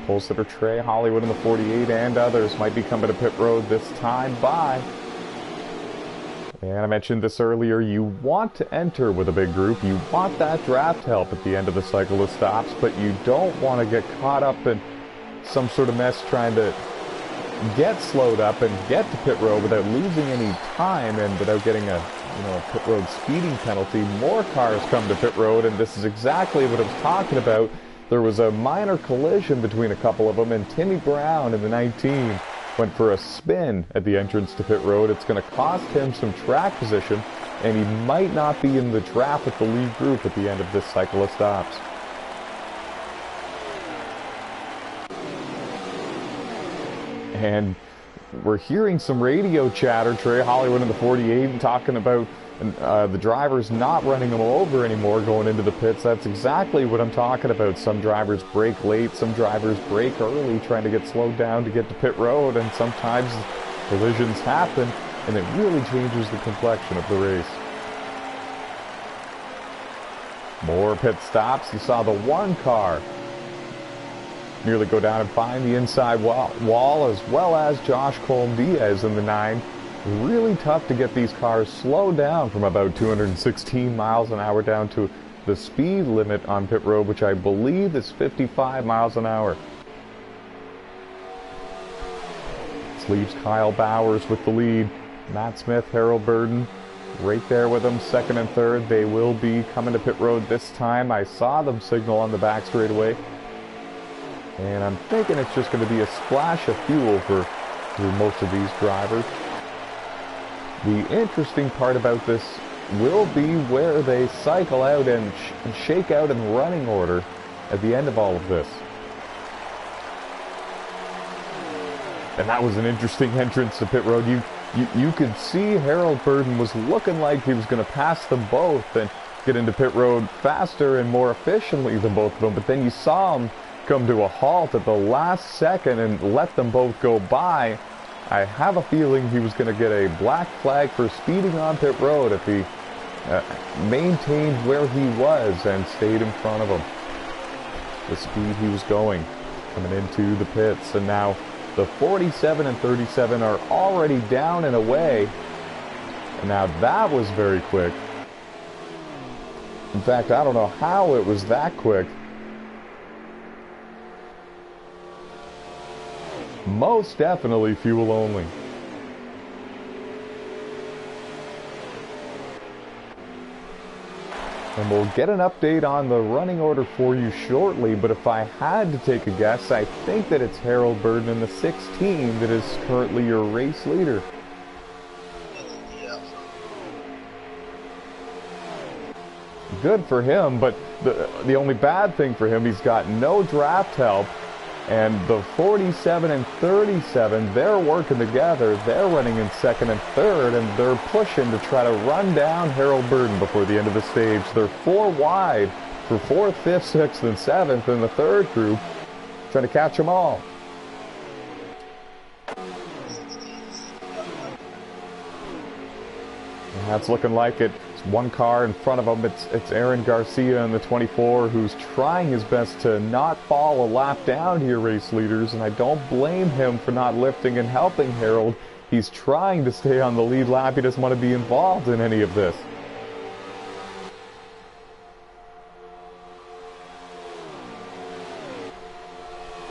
Pole sitter Trey Hollywood in the 48 and others might be coming to pit road this time by. And I mentioned this earlier, you want to enter with a big group. You want that draft help at the end of the cycle of stops, but you don't want to get caught up in some sort of mess trying to get slowed up and get to pit road without losing any time and without getting a pit road speeding penalty. More cars come to pit road, and this is exactly what I was talking about. There was a minor collision between a couple of them, and Timmy Brown in the 19 went for a spin at the entrance to pit road. It's going to cost him some track position, and he might not be in the draft with the lead group at the end of this cycle of stops. And we're hearing some radio chatter, Trey Hollywood in the 48, and talking about the drivers not running them over anymore going into the pits. That's exactly what I'm talking about. Some drivers brake late, some drivers brake early, trying to get slowed down to get to pit road, and sometimes collisions happen, and it really changes the complexion of the race. More pit stops. You saw the 1 car nearly go down and find the inside wall, as well as Josh Colm-Diaz in the 9. Really tough to get these cars slowed down from about 216 miles an hour down to the speed limit on pit road, which I believe is 55 miles an hour. This leaves Kyle Bowers with the lead. Matt Smith, Harold Burden right there with them, 2nd and 3rd. They will be coming to pit road this time. I saw them signal on the back straightaway. And I'm thinking it's just going to be a splash of fuel for most of these drivers. The interesting part about this will be where they cycle out and shake out in running order at the end of all of this. And that was an interesting entrance to pit road. You could see Harold Burton was looking like he was going to pass them both and get into pit road faster and more efficiently than both of them. But then you saw him come to a halt at the last second and let them both go by. I have a feeling he was going to get a black flag for speeding on pit road if he maintained where he was and stayed in front of him. The speed he was going coming into the pits. And now the 47 and 37 are already down and away. And now that was very quick. In fact, I don't know how it was that quick. Most definitely fuel only. And we'll get an update on the running order for you shortly, but if I had to take a guess, I think that it's Harold Burton in the 16 that is currently your race leader. Good for him, but the only bad thing for him, he's got no draft help. And the 47 and 37, they're working together. They're running in second and third, and they're pushing to try to run down Harold Burton before the end of the stage. They're 4 wide for 4th, 5th, 6th, and 7th in the third group, trying to catch them all. And that's looking like it. One car in front of him, it's Aaron Garcia in the 24, who's trying his best to not fall a lap down to your race leaders, and I don't blame him for not lifting and helping Harold. He's trying to stay on the lead lap. He doesn't want to be involved in any of this.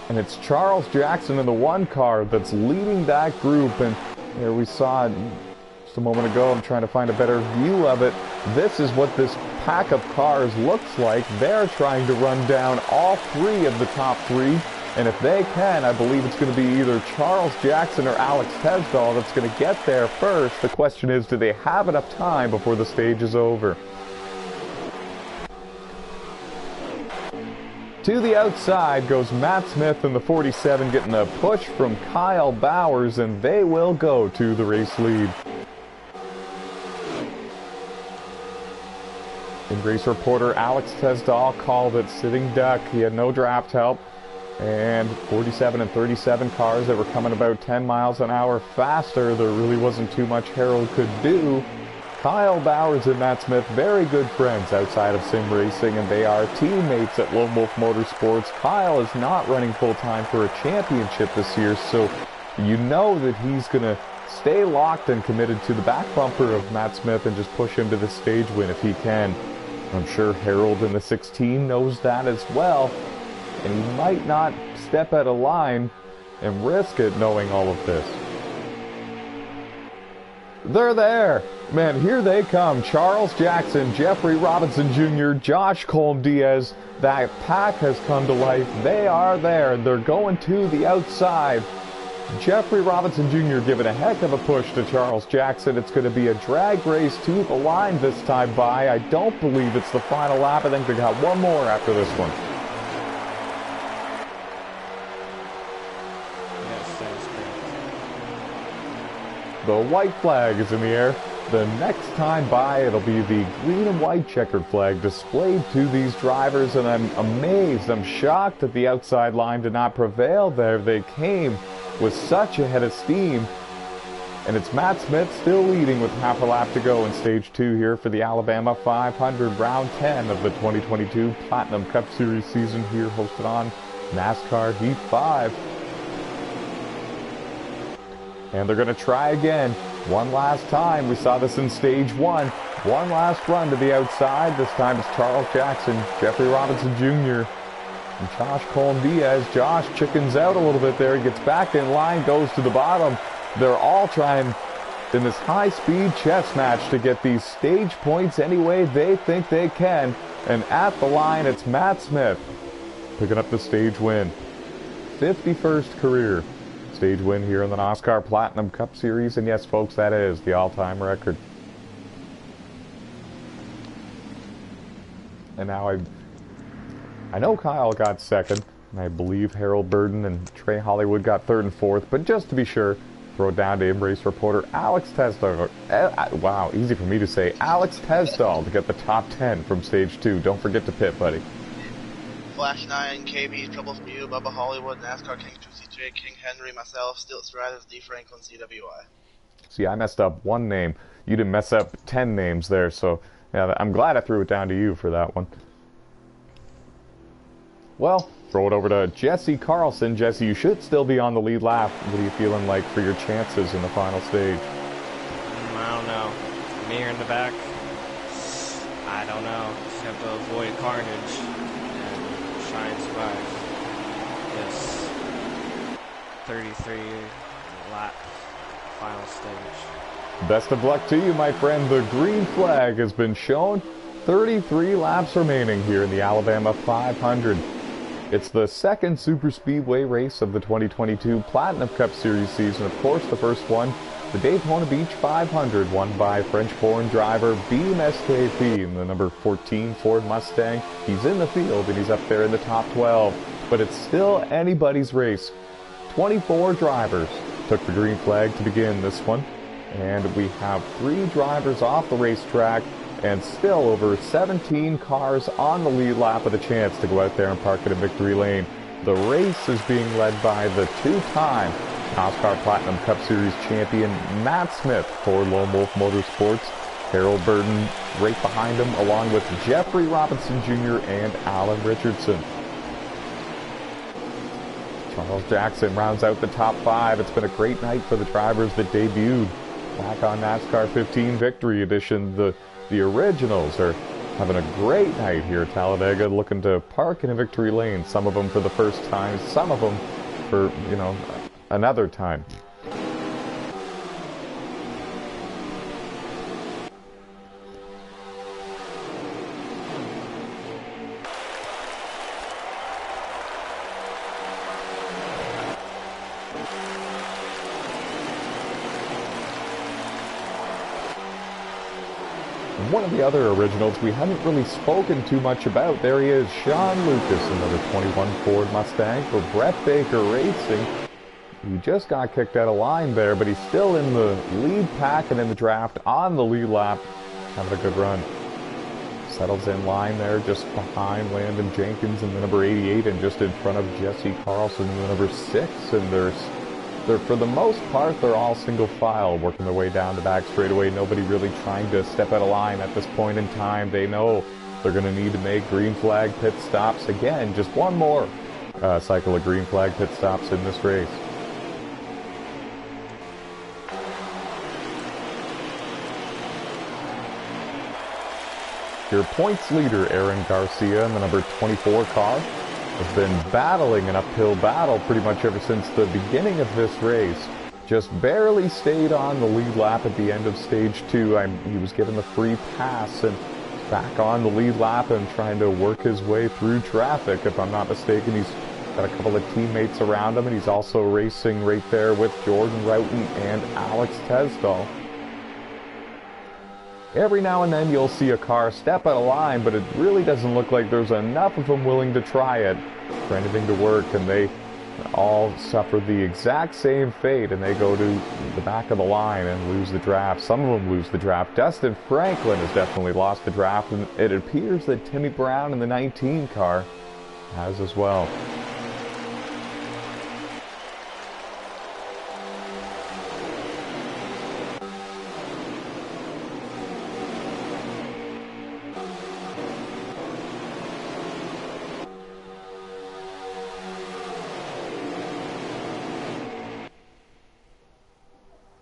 And it's Charles Jackson in the 1 car that's leading that group, and here we saw a moment ago. I'm trying to find a better view of it. This is what this pack of cars looks like. They're trying to run down all 3 of the top 3, and if they can, I believe it's going to be either Charles Jackson or Alex Tesdall that's going to get there first. The question is, do they have enough time before the stage is over? To the outside goes Matt Smith in the 47, getting a push from Kyle Bowers, and they will go to the race lead. And race reporter Alex Tesdall called it sitting duck. He had no draft help. And 47 and 37 cars that were coming about 10 miles an hour faster. There really wasn't too much Harold could do. Kyle Bowers and Matt Smith, very good friends outside of sim racing, and they are teammates at Lone Wolf Motorsports. Kyle is not running full-time for a championship this year, so you know that he's going to stay locked and committed to the back bumper of Matt Smith and just push him to the stage win if he can. I'm sure Harold in the 16 knows that as well, and he might not step out of line and risk it knowing all of this. They're there! Man, here they come. Charles Jackson, Jeffrey Robinson Jr., Josh Colm-Diaz. That pack has come to life. They are there. They're going to the outside. Jeffrey Robinson Jr. giving a heck of a push to Charles Jackson. It's going to be a drag race to the line this time by. I don't believe it's the final lap. I think they got one more after this one.
Yes, that is correct.
The white flag is in the air. The next time by, it'll be the green and white checkered flag displayed to these drivers, and I'm amazed, I'm shocked that the outside line did not prevail there. They came with such a head of steam, and it's Matt Smith still leading with half a lap to go in stage 2 here for the Alabama 500, round 10 of the 2022 Platinum Cup Series season here, hosted on NASCAR Heat 5. And they're going to try again. One last time. We saw this in stage 1. One last run to the outside. This time it's Charles Jackson, Jeffrey Robinson Jr., and Josh Colm-Diaz. Josh chickens out a little bit there. He gets back in line, goes to the bottom. They're all trying in this high-speed chess match to get these stage points any way they think they can. And at the line, it's Matt Smith picking up the stage win. 51st career stage win here in the NASCAR Platinum Cup Series. And yes, folks, that is the all-time record. And now I know Kyle got second, and I believe Harold Burden and Trey Hollywood got third and fourth, but just to be sure, throw it down to in-race reporter Alex Tesdall. Wow, easy for me to say. Alex Tesdall to get the top 10 from stage 2. Don't forget to pit, buddy.
Flash 9, KB, Trouble from You, Bubba Hollywood, NASCAR King, Juicy J, King Henry, myself, Stilt Stratus, D. Franklin, CWI.
See, I messed up one name. You didn't mess up 10 names there, so yeah, I'm glad I threw it down to you for that one. Well, throw it over to Jesse Carlson. Jesse, you should still be on the lead lap. What are you feeling like for your chances in the final stage?
I don't know. Me or in the back? I don't know. Just have to avoid carnage and try and survive this 33 lap final stage.
Best of luck to you, my friend. The green flag has been shown. 33 laps remaining here in the Alabama 500. It's the second Superspeedway race of the 2022 Platinum Cup Series season. Of course, the first one, the Daytona Beach 500, won by French-born driver Beam SKP in the number 14 Ford Mustang. He's in the field and he's up there in the top 12, but it's still anybody's race. 24 drivers took the green flag to begin this one, and we have 3 drivers off the racetrack and still over 17 cars on the lead lap with a chance to go out there and park it in victory lane. The race is being led by the 2-time NASCAR Platinum Cup Series champion Matt Smith for Lone Wolf Motorsports. Harold Burden right behind him, along with Jeffrey Robinson Jr. and Alan Richardson. Charles Jackson rounds out the top 5. It's been a great night for the drivers that debuted back on NASCAR 15 Victory Edition. The originals are having a great night here at Talladega, looking to park in a victory lane. Some of them for the first time, some of them for, you know, another time. One of the other originals we haven't really spoken too much about. There he is, Sean Lucas, another 21 Ford Mustang for Brett Baker Racing. He just got kicked out of line there, but he's still in the lead pack and in the draft on the lead lap, having a good run. Settles in line there just behind Landon Jenkins in the number 88 and just in front of Jesse Carlson in the number 6. And they're for the most part, they're all single file, working their way down the back straightaway. Nobody really trying to step out of line at this point in time. They know they're going to need to make green flag pit stops again. Just one more cycle of green flag pit stops in this race. Your points leader, Aaron Garcia, in the number 24 car, has been battling an uphill battle pretty much ever since the beginning of this race. Just barely stayed on the lead lap at the end of stage 2. He was given the free pass and back on the lead lap and trying to work his way through traffic. If I'm not mistaken, he's got a couple of teammates around him, and he's also racing right there with Jordan Roughton and Alex Tesdall. Every now and then you'll see a car step out of line, but it really doesn't look like there's enough of them willing to try it for anything to work, and they all suffer the exact same fate, and they go to the back of the line and lose the draft. Some of them lose the draft. Dustin Franklin has definitely lost the draft, and it appears that Timmy Brown in the 19 car has as well.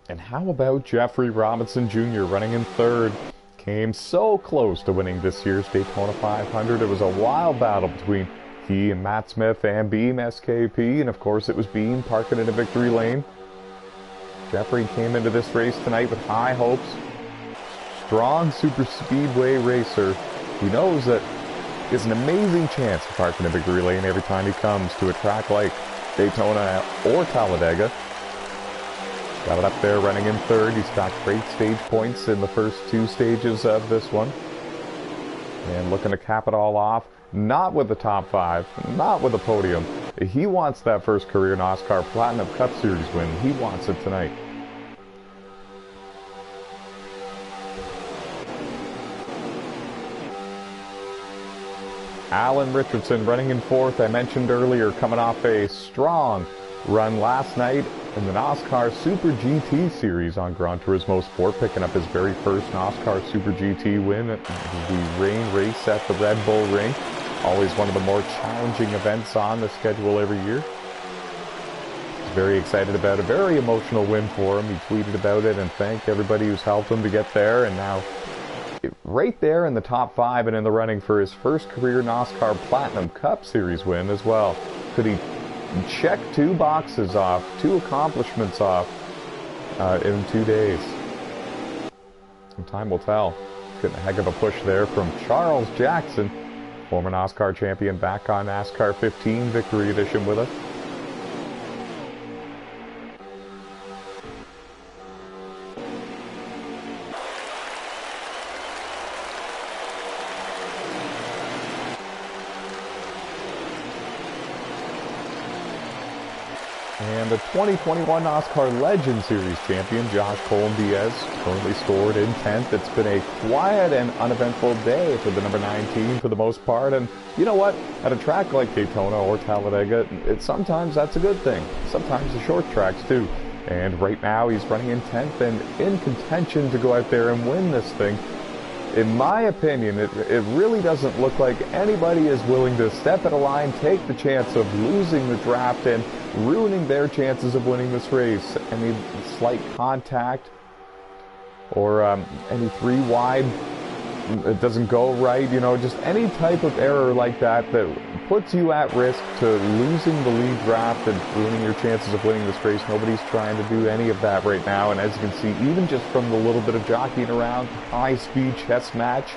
And how about Jeffrey Robinson Jr. running in third? Came so close to winning this year's Daytona 500. It was a wild battle between he and Matt Smith and Beam SKP, and of course it was Beam parking in a victory lane. Jeffrey came into this race tonight with high hopes. Strong super speedway racer who knows that it's an amazing chance to park in a victory lane every time he comes to a track like Daytona or Talladega. Got it up there running in third. He's got great stage points in the first two stages of this one. And looking to cap it all off, not with the top 5, not with a podium. He wants that first career NOSSCAR Platinum Cup Series win. He wants it tonight. Alan Richardson running in fourth. I mentioned earlier, coming off a strong run last night in the NASCAR Super GT Series on Gran Turismo Sport, picking up his very first NASCAR Super GT win at the rain race at the Red Bull Ring. Always one of the more challenging events on the schedule every year. He's very excited about it. Very emotional win for him. He tweeted about it and thanked everybody who's helped him to get there. And now right there in the top 5 and in the running for his first career NASCAR Platinum Cup Series win as well. Could he check 2 boxes off, 2 accomplishments off in 2 days? And time will tell. Getting a heck of a push there from Charles Jackson, former NASCAR champion, back on NASCAR 15 Victory Edition with us. And the 2021 NASCAR Legend Series champion, Josh Colin-Diaz, currently scored in 10th. It's been a quiet and uneventful day for the number 19 for the most part. And you know what? At a track like Daytona or Talladega, sometimes that's a good thing. Sometimes the short tracks too. And right now he's running in 10th and in contention to go out there and win this thing. In my opinion, it really doesn't look like anybody is willing to step at a line, take the chance of losing the draft and ruining their chances of winning this race. Any slight contact or any 3 wide, it doesn't go right, you know, just any type of error like that that puts you at risk to losing the lead draft and ruining your chances of winning this race. Nobody's trying to do any of that right now, and as you can see, even just from the little bit of jockeying around, high-speed chess match,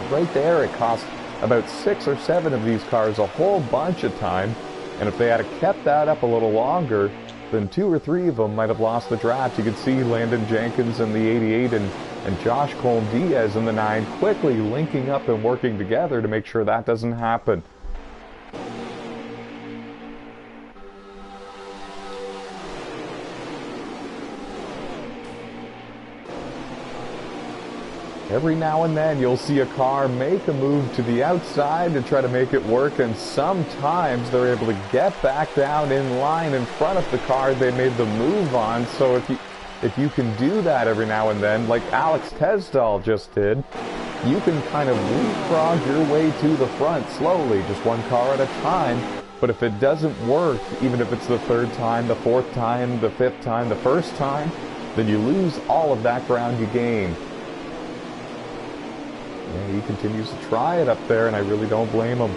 right there it cost about 6 or 7 of these cars a whole bunch of time, and if they had kept that up a little longer, then 2 or 3 of them might have lost the draft. You could see Landon Jenkins in the 88 and Josh Colin-Diaz in the 9 quickly linking up and working together to make sure that doesn't happen. Every now and then you'll see a car make a move to the outside to try to make it work, and sometimes they're able to get back down in line in front of the car they made the move on. So if you can do that every now and then, like Alex Tesdall just did, you can kind of leapfrog your way to the front slowly, just one car at a time. But if it doesn't work, even if it's the 3rd time, the 4th time, the 5th time, the 1st time, then you lose all of that ground you gained. And he continues to try it up there, and I really don't blame him.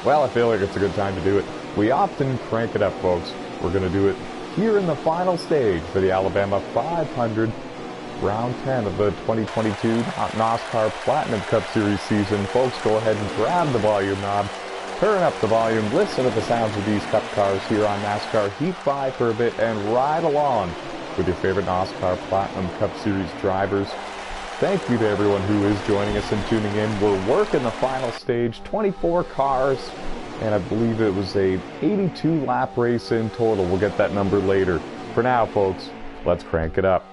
Well, I feel like it's a good time to do it. We often crank it up, folks. We're going to do it here in the final stage for the Alabama 500, round 10 of the 2022 NASCAR Platinum Cup Series season. Folks, go ahead and grab the volume knob, turn up the volume, listen to the sounds of these Cup cars here on NASCAR Heat 5 for a bit, and ride along with your favorite NASCAR Platinum Cup Series drivers. Thank you to everyone who is joining us and tuning in. We're working the final stage, 24 cars, and I believe it was a 82 lap race in total. We'll get that number later. For now, folks, let's crank it up.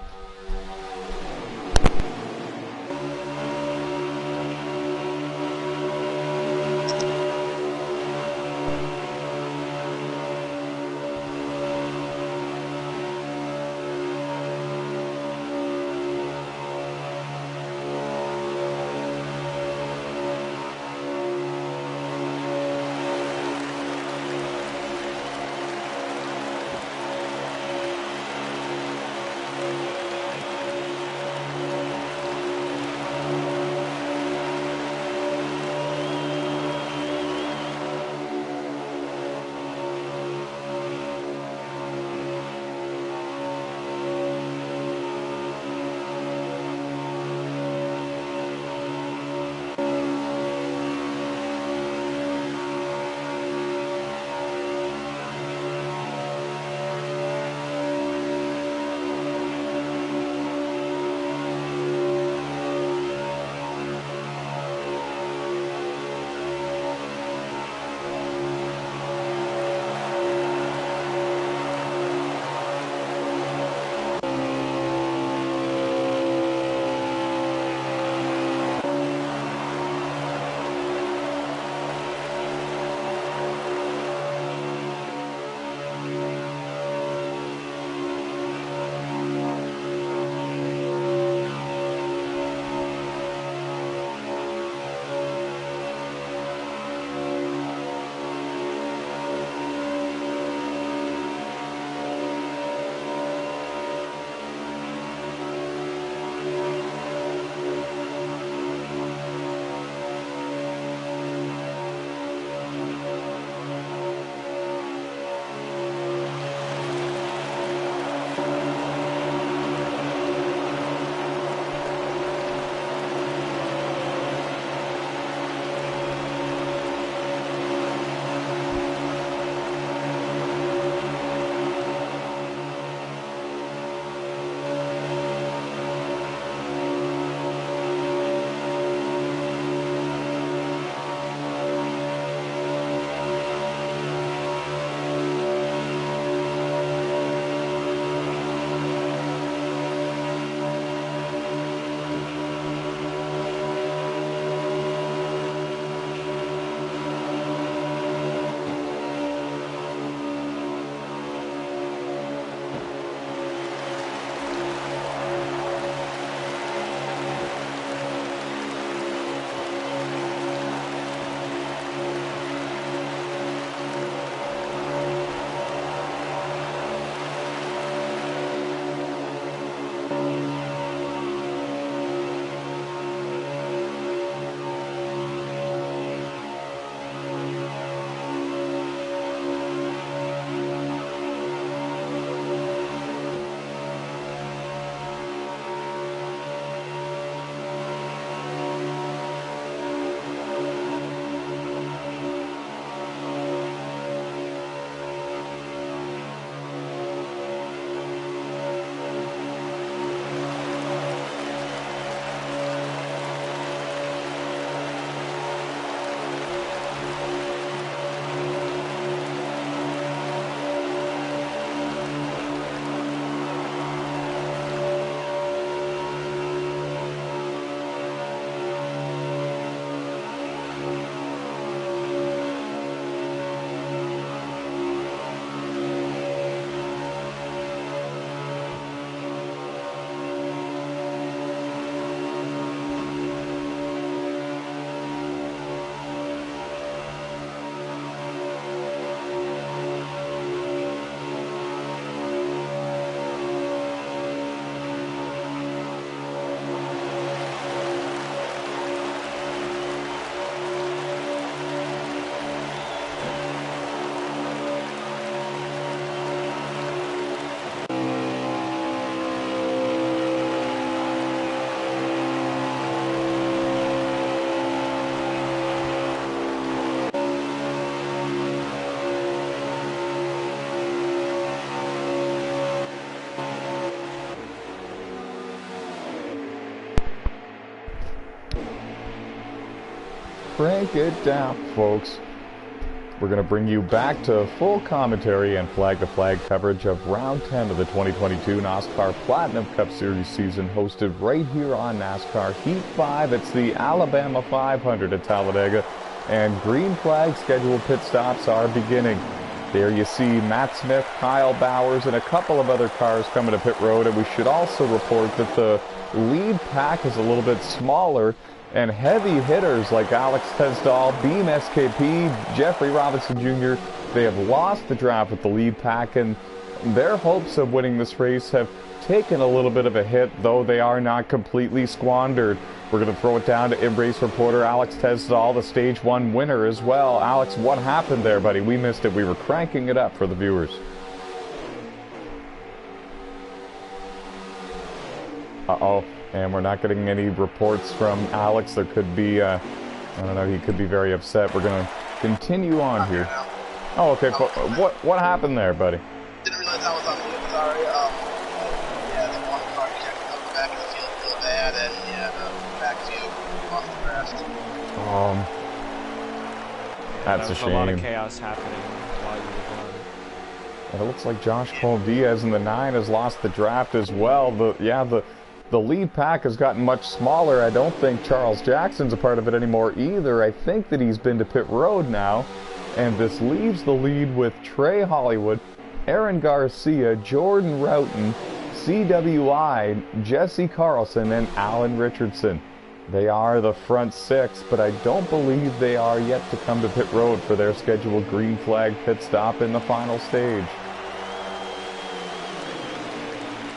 crank it down, folks. We're going to bring you back to full commentary and flag-to-flag coverage of Round 10 of the 2022 NASCAR Platinum Cup Series season, hosted right here on NASCAR Heat 5. It's the Alabama 500 at Talladega, and green flag scheduled pit stops are beginning. There you see Matt Smith, Kyle Bowers, and a couple of other cars coming to pit road, and we should also report that the lead pack is a little bit smaller, and heavy hitters like Alex Tesdahl, Beam SKP, Jeffrey Robinson Jr., they have lost the draft with the lead pack, and their hopes of winning this race have taken a little bit of a hit, though they are not completely squandered. We're going to throw it down to in-race reporter Alex Tesdahl, the Stage 1 winner as well. Alex, what happened there, buddy? We missed it. We were cranking it up for the viewers. Uh-oh. And we're not getting any reports from Alex. There could be, I don't know, he could be very upset. We're going to continue on here. Oh, okay. What happened there, buddy?
Didn't realize I was on mute, sorry. Yeah, the one car checked out the back of the field real bad, and yeah, the back view off the crest.
That's a shame.
A lot of chaos happening while you were gone.
And it looks like Josh Cole Diaz in the 9 has lost the draft as well. The lead pack has gotten much smaller. I don't think Charles Jackson's a part of it anymore either. I think that he's been to pit road now. And this leaves the lead with Trey Hollywood, Aaron Garcia, Jordan Roughton, CWI, Jesse Carlson, and Alan Richardson. They are the front 6, but I don't believe they are yet to come to pit road for their scheduled green flag pit stop in the final stage.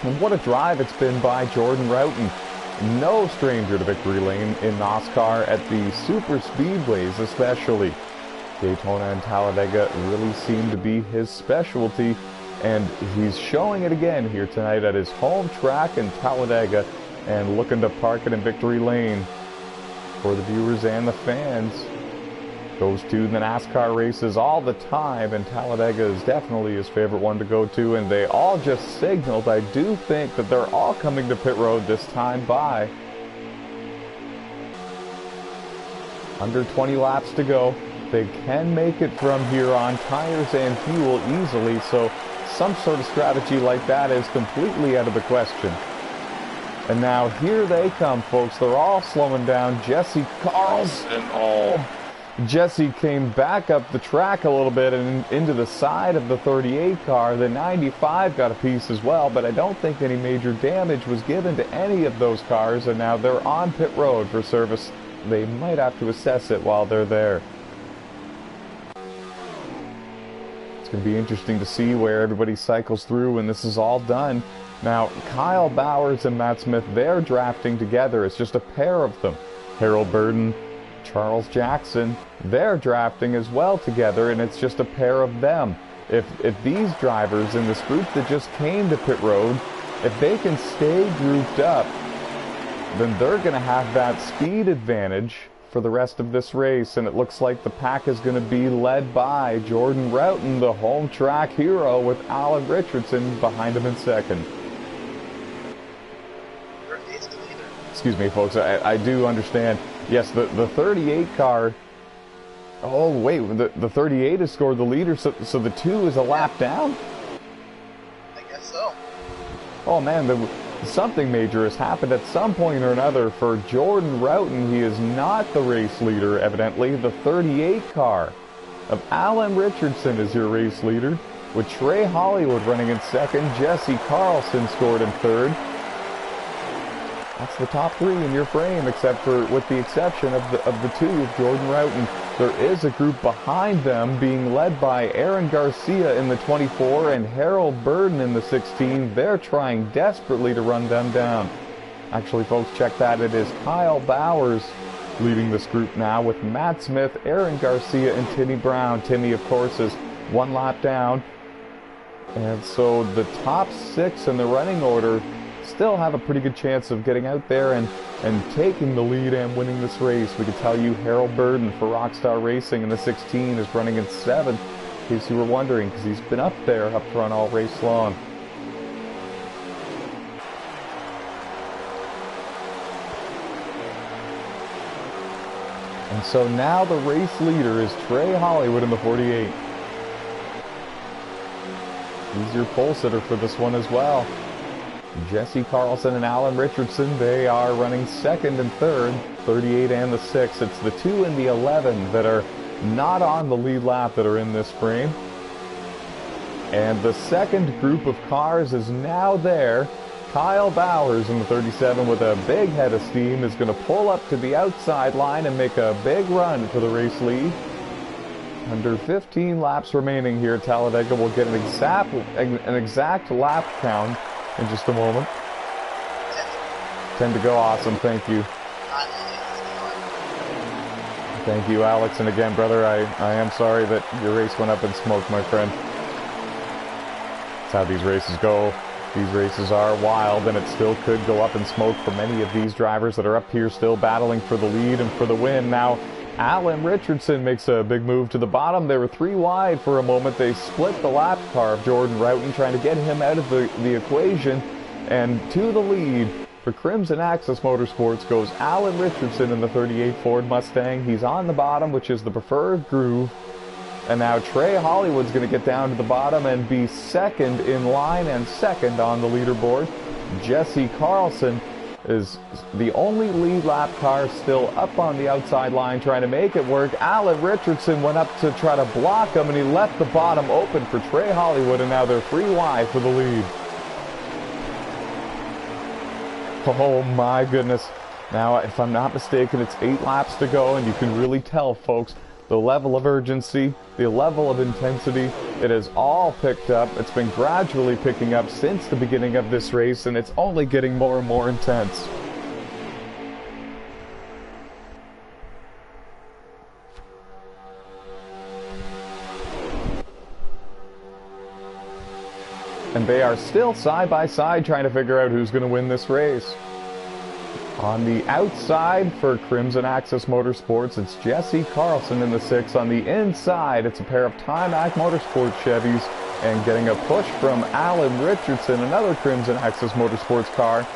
And what a drive it's been by Jordan Roughton. No stranger to victory lane in NOSSCAR at the Superspeedways especially. Daytona and Talladega really seem to be his specialty, and he's showing it again here tonight at his home track in Talladega, and looking to park it in victory lane for the viewers and the fans. Goes to the NASCAR races all the time, and Talladega is definitely his favorite one to go to, and they all just signaled. I do think that they're all coming to pit road this time by. Under 20 laps to go. They can make it from here on tires and fuel easily, so some sort of strategy like that is completely out of the question. And now here they come, folks. They're all slowing down. Jesse Carlson, Jesse came back up the track a little bit and into the side of the 38 car. The 95 got a piece as well, but I don't think any major damage was given to any of those cars, and now they're on pit road for service. They might have to assess it while they're there. It's going to be interesting to see where everybody cycles through when this is all done. Now, Kyle Bowers and Matt Smith, they're drafting together. It's just a pair of them. Harold Burton, Charles Jackson, they're drafting as well together, and it's just a pair of them. If these drivers in this group that just came to pit road, if they can stay grouped up, then they're going to have that speed advantage for the rest of this race, and it looks like the pack is going to be led by Jordan Roughton, the home track hero, with Alan Richardson behind him in second. Excuse me, folks, I do understand. Yes, the 38 car... Oh, wait, the 38 has scored the leader, so the 2 is a lap down?
I guess so.
Oh, man, something major has happened at some point or another for Jordan Roughton. He is not the race leader, evidently. The 38 car of Alan Richardson is your race leader, with Trey Hollywood running in second. Jesse Carlson scored in third. That's the top 3 in your frame, except for with the exception of the 2 of Jordan Roughton. There is a group behind them being led by Aaron Garcia in the 24 and Harold Burton in the 16. They're trying desperately to run them down. Actually, folks, check that. It is Kyle Bowers leading this group now with Matt Smith, Aaron Garcia, and Timmy Brown. Timmy, of course, is 1 lap down. And so the top 6 in the running order still have a pretty good chance of getting out there and taking the lead and winning this race. We could tell you Harold Burton for Rockstar Racing in the 16 is running in 7th, in case you were wondering, because he's been up there up front all race long. And so now the race leader is Trey Hollywood in the 48. He's your pole sitter for this one as well. Jesse Carlson and Alan Richardson, they are running second and third, 38 and the 6. It's the 2 and the 11 that are not on the lead lap that are in this frame. And the second group of cars is now there. Kyle Bowers in the 37 with a big head of steam is going to pull up to the outside line and make a big run for the race lead. Under 15 laps remaining here at Talladega. We'll get an exact lap count in just a moment. 10 to go. Awesome. Thank you. Thank you, Alex. And again, brother, I am sorry that your race went up in smoke, my friend. That's how these races go. These races are wild, and it still could go up in smoke for many of these drivers that are up here still battling for the lead and for the win. Now, Alan Richardson makes a big move to the bottom. They were 3 wide for a moment. They split the lap car of Jordan Roughton, trying to get him out of the equation. And to the lead for Crimson Access Motorsports goes Alan Richardson in the 38 Ford Mustang. He's on the bottom, which is the preferred groove. And now Trey Hollywood's going to get down to the bottom and be second in line and second on the leaderboard. Jesse Carlson is the only lead lap car still up on the outside line trying to make it work. Alan Richardson went up to try to block him, and he left the bottom open for Trey Hollywood, and now they're 3 wide for the lead. Oh my goodness. Now, if I'm not mistaken, it's 8 laps to go, and you can really tell, folks, the level of urgency, the level of intensity, it has all picked up. It's been gradually picking up since the beginning of this race, and it's only getting more and more intense. And they are still side by side trying to figure out who's going to win this race. On the outside for Crimson Access Motorsports, it's Jesse Carlson in the 6. On the inside, it's a pair of Timac Motorsports Chevys, and getting a push from Alan Richardson, another Crimson Access Motorsports car.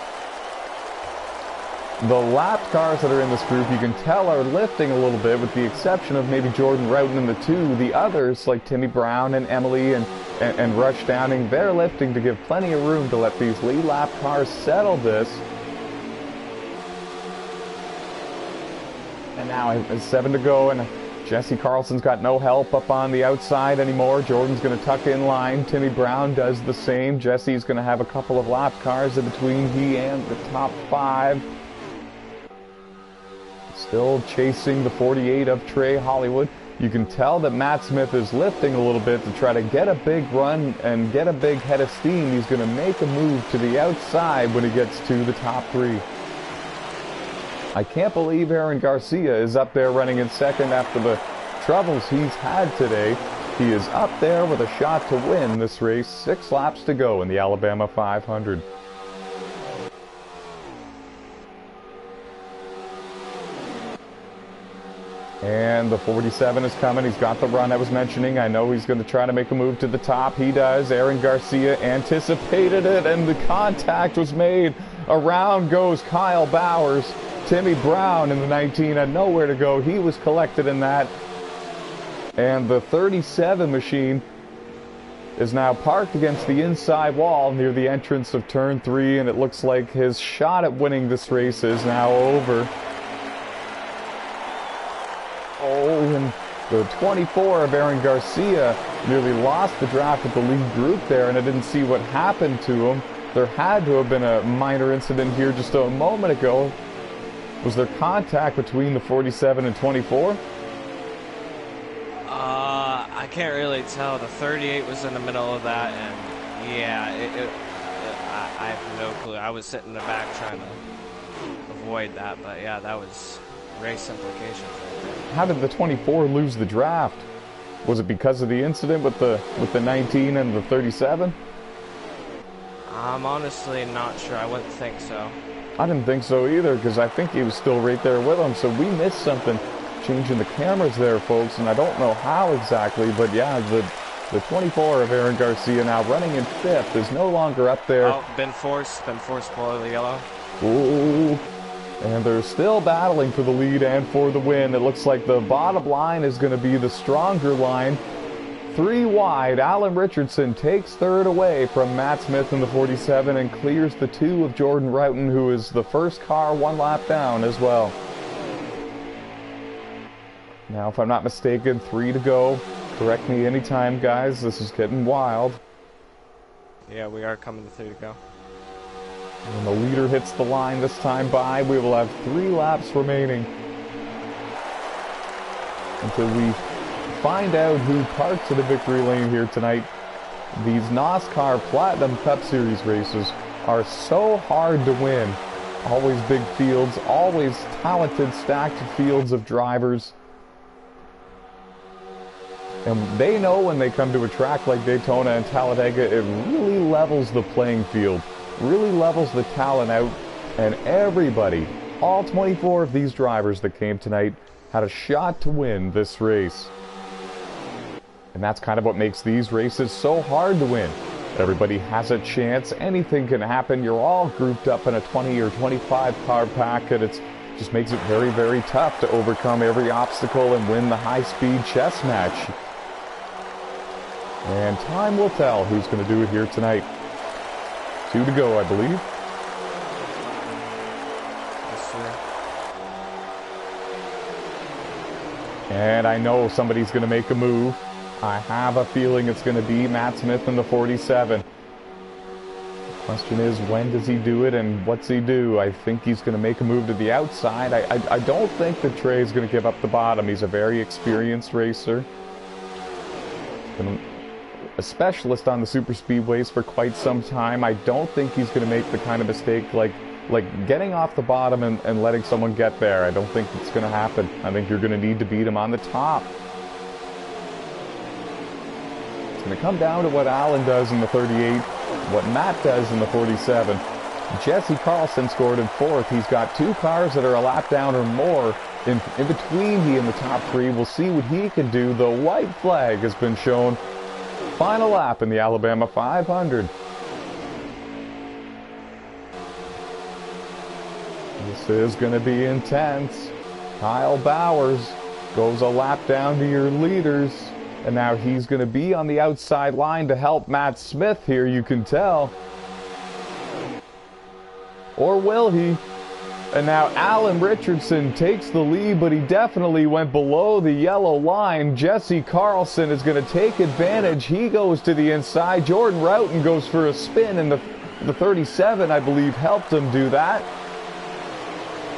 The lapped cars that are in this group, you can tell, are lifting a little bit, with the exception of maybe Jordan Roughton in the 2. The others, like Timmy Brown and Emily and Rush Downing, they're lifting to give plenty of room to let these lead lap cars settle this. And now it's 7 to go, and Jesse Carlson's got no help up on the outside anymore. Jordan's going to tuck in line. Timmy Brown does the same. Jesse's going to have a couple of lap cars in between he and the top 5. Still chasing the 48 of Trey Hollywood. You can tell that Matt Smith is lifting a little bit to try to get a big run and get a big head of steam. He's going to make a move to the outside when he gets to the top 3. I can't believe Aaron Garcia is up there running in second after the troubles he's had today. He is up there with a shot to win this race. 6 laps to go in the Alabama 500. And the 47 is coming. He's got the run I was mentioning. I know he's going to try to make a move to the top. He does. Aaron Garcia anticipated it, and the contact was made. Around goes Kyle Bowers. Timmy Brown in the 19 had nowhere to go. He was collected in that. And the 37 machine is now parked against the inside wall near the entrance of turn 3, and it looks like his shot at winning this race is now over. Oh, and the 24 of Aaron Garcia nearly lost the draft with the lead group there, and I didn't see what happened to him. There had to have been a minor incident here just a moment ago. Was there contact between the 47 and 24?
I can't really tell. The 38 was in the middle of that, and yeah, I have no clue. I was sitting in the back trying to avoid that, but yeah, that was race implications right there.
How did the 24 lose the draft? Was it because of the incident with the 19 and the 37?
I'm honestly not sure. I wouldn't think so.
I didn't think so either, because I think he was still right there with him. So we missed something changing the cameras there, folks, and I don't know how exactly, but yeah, the 24 of Aaron Garcia now running in 5th is no longer up there.
Oh, been forced below the yellow.
Ooh. And they're still battling for the lead and for the win. It looks like the bottom line is going to be the stronger line. 3 wide, Alan Richardson takes third away from Matt Smith in the 47 and clears the 2 of Jordan Roughton, who is the first car 1 lap down as well. Now, if I'm not mistaken, 3 to go. Correct me anytime, guys. This is getting wild.
Yeah, we are coming to 3 to go.
When the leader hits the line this time by, we will have 3 laps remaining until we find out who parks at the victory lane here tonight. These NOSSCAR Platinum Cup Series races are so hard to win. Always big fields, always talented, stacked fields of drivers. And they know when they come to a track like Daytona and Talladega, it really levels the playing field, really levels the talent out, and everybody, all 24 of these drivers that came tonight, had a shot to win this race. And that's kind of what makes these races so hard to win. Everybody has a chance, anything can happen, you're all grouped up in a 20 or 25 car pack, and it just makes it very, very tough to overcome every obstacle and win the high-speed chess match. And time will tell who's going to do it here tonight. 2 to go, I believe.
Yes, sir.
And I know somebody's going to make a move. I have a feeling it's going to be Matt Smith in the 47. The question is, when does he do it and what's he do? I think he's going to make a move to the outside. I don't think that Trey's going to give up the bottom. He's a very experienced racer. He's been a specialist on the Superspeedways for quite some time. I don't think he's going to make the kind of mistake like getting off the bottom and letting someone get there. I don't think it's going to happen. I think you're going to need to beat him on the top. It's going to come down to what Alan does in the 38, what Matt does in the 47. Jesse Carlson scored in 4th. He's got 2 cars that are a lap down or more. In between he and the top 3. We'll see what he can do. The white flag has been shown. Final lap in the Alabama 500. This is going to be intense. Kyle Bowers goes a lap down to your leaders. And now he's going to be on the outside line to help Matt Smith here, you can tell. Or will he? And now Alan Richardson takes the lead, but he definitely went below the yellow line. Jesse Carlson is going to take advantage. He goes to the inside. Jordan Roughton goes for a spin, and the 37, I believe, helped him do that.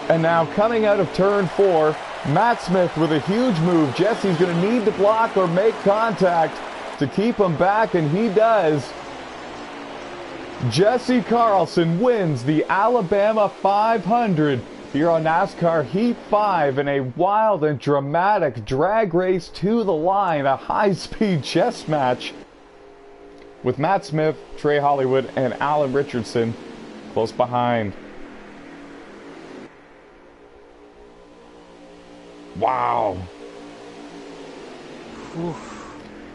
And now coming out of turn 4, Matt Smith with a huge move. Jesse's going to need to block or make contact to keep him back, and he does. Jesse Carlson wins the Alabama 500 here on NASCAR Heat 5 in a wild and dramatic drag race to the line, a high-speed chess match with Matt Smith, Trey Hollywood, and Alan Richardson close behind. Wow. Whew.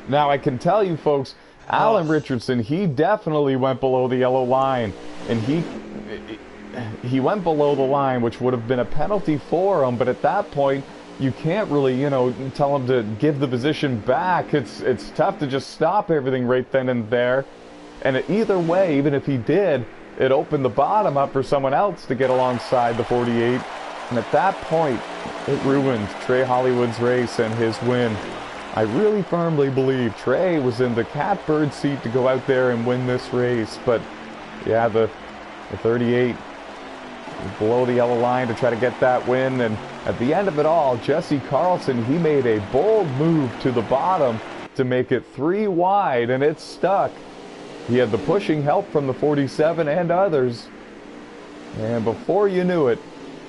Now I can tell you folks, Alan Richardson, he definitely went below the yellow line, and he went below the line, which would have been a penalty for him, but at that point you can't really, you know, tell him to give the position back. It's tough to just stop everything right then and there. And either way, even if he did, it opened the bottom up for someone else to get alongside the 48. And at that point, it ruined Trey Hollywood's race and his win. I really firmly believe Trey was in the catbird seat to go out there and win this race. But yeah, the 38 below the yellow line to try to get that win. And at the end of it all, Jesse Carlson, he made a bold move to the bottom to make it 3 wide, and it stuck. He had the pushing help from the 47 and others. And before you knew it,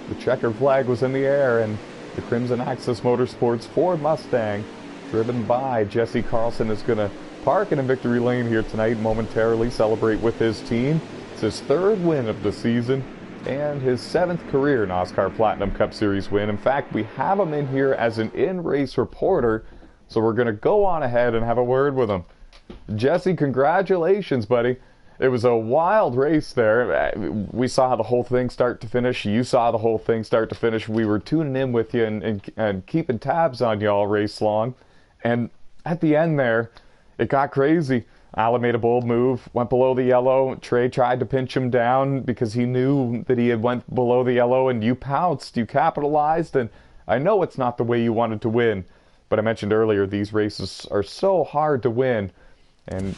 the checkered flag was in the air, and the Crimson Axis Motorsports Ford Mustang, driven by Jesse Carlson, is going to park in a victory lane here tonight, momentarily celebrate with his team. It's his 3rd win of the season and his 7th career NOSSCAR Platinum Cup Series win. In fact, we have him in here as an in-race reporter, so we're going to go on ahead and have a word with him. Jesse, congratulations, buddy. It was a wild race there. We saw the whole thing start to finish. You saw the whole thing start to finish. We were tuning in with you and keeping tabs on you all race long. And at the end there, it got crazy. Alan made a bold move, went below the yellow. Trey tried to pinch him down because he knew that he had went below the yellow, and you pounced, you capitalized, and I know it's not the way you wanted to win, but I mentioned earlier these races are so hard to win, and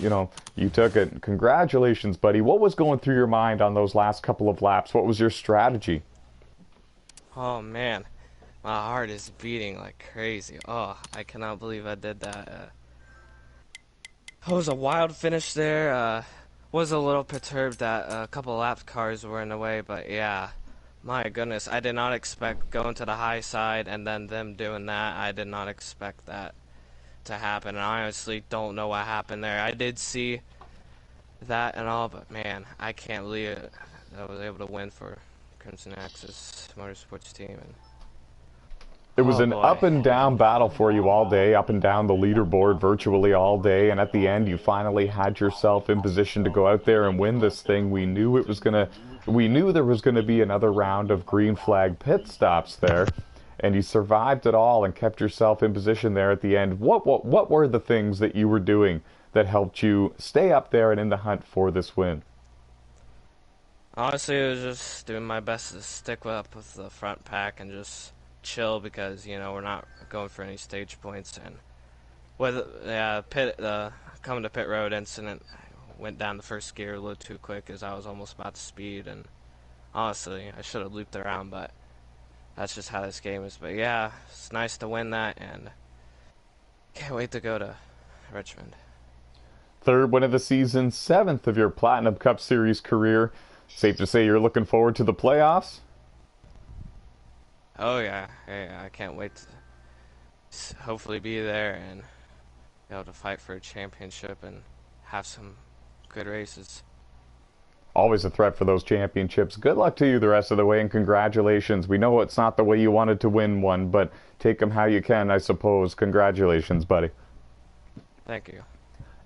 you took it. Congratulations, buddy. What was going through your mind on those last couple of laps? What was your strategy?
Oh man, my heart is beating like crazy. Oh, I cannot believe I did that. It was a wild finish there. Was a little perturbed that a couple lap cars were in the way, but yeah, my goodness, I did not expect going to the high side and then them doing that. I did not expect that to happen, and I honestly don't know what happened there. I did see that and all, but man, I can't believe it. I was able to win for Crimson Axis Motorsports team. And
it was an
boy.
up and down battle for you all day, up and down the leaderboard virtually all day, and at the end you finally had yourself in position to go out there and win this thing. We knew there was gonna be another round of green flag pit stops there, and you survived it all and kept yourself in position there at the end. What were the things that you were doing that helped you stay up there and in the hunt for this win?
Honestly, it was just doing my best to stick up with the front pack and just chill because we're not going for any stage points. And with coming to pit road incident, I went down the first gear a little too quick as I was almost about to speed, and honestly I should have looped around, but that's just how this game is. But yeah, it's nice to win that, and can't wait to go to Richmond.
Third win of the season, 7th of your Platinum Cup Series career. Safe to say you're looking forward to the playoffs?
Oh yeah, I can't wait to hopefully be there and be able to fight for a championship and have some good races.
Always a threat for those championships. Good luck to you the rest of the way, and congratulations. We know it's not the way you wanted to win one, but take them how you can, I suppose. Congratulations, buddy.
Thank you.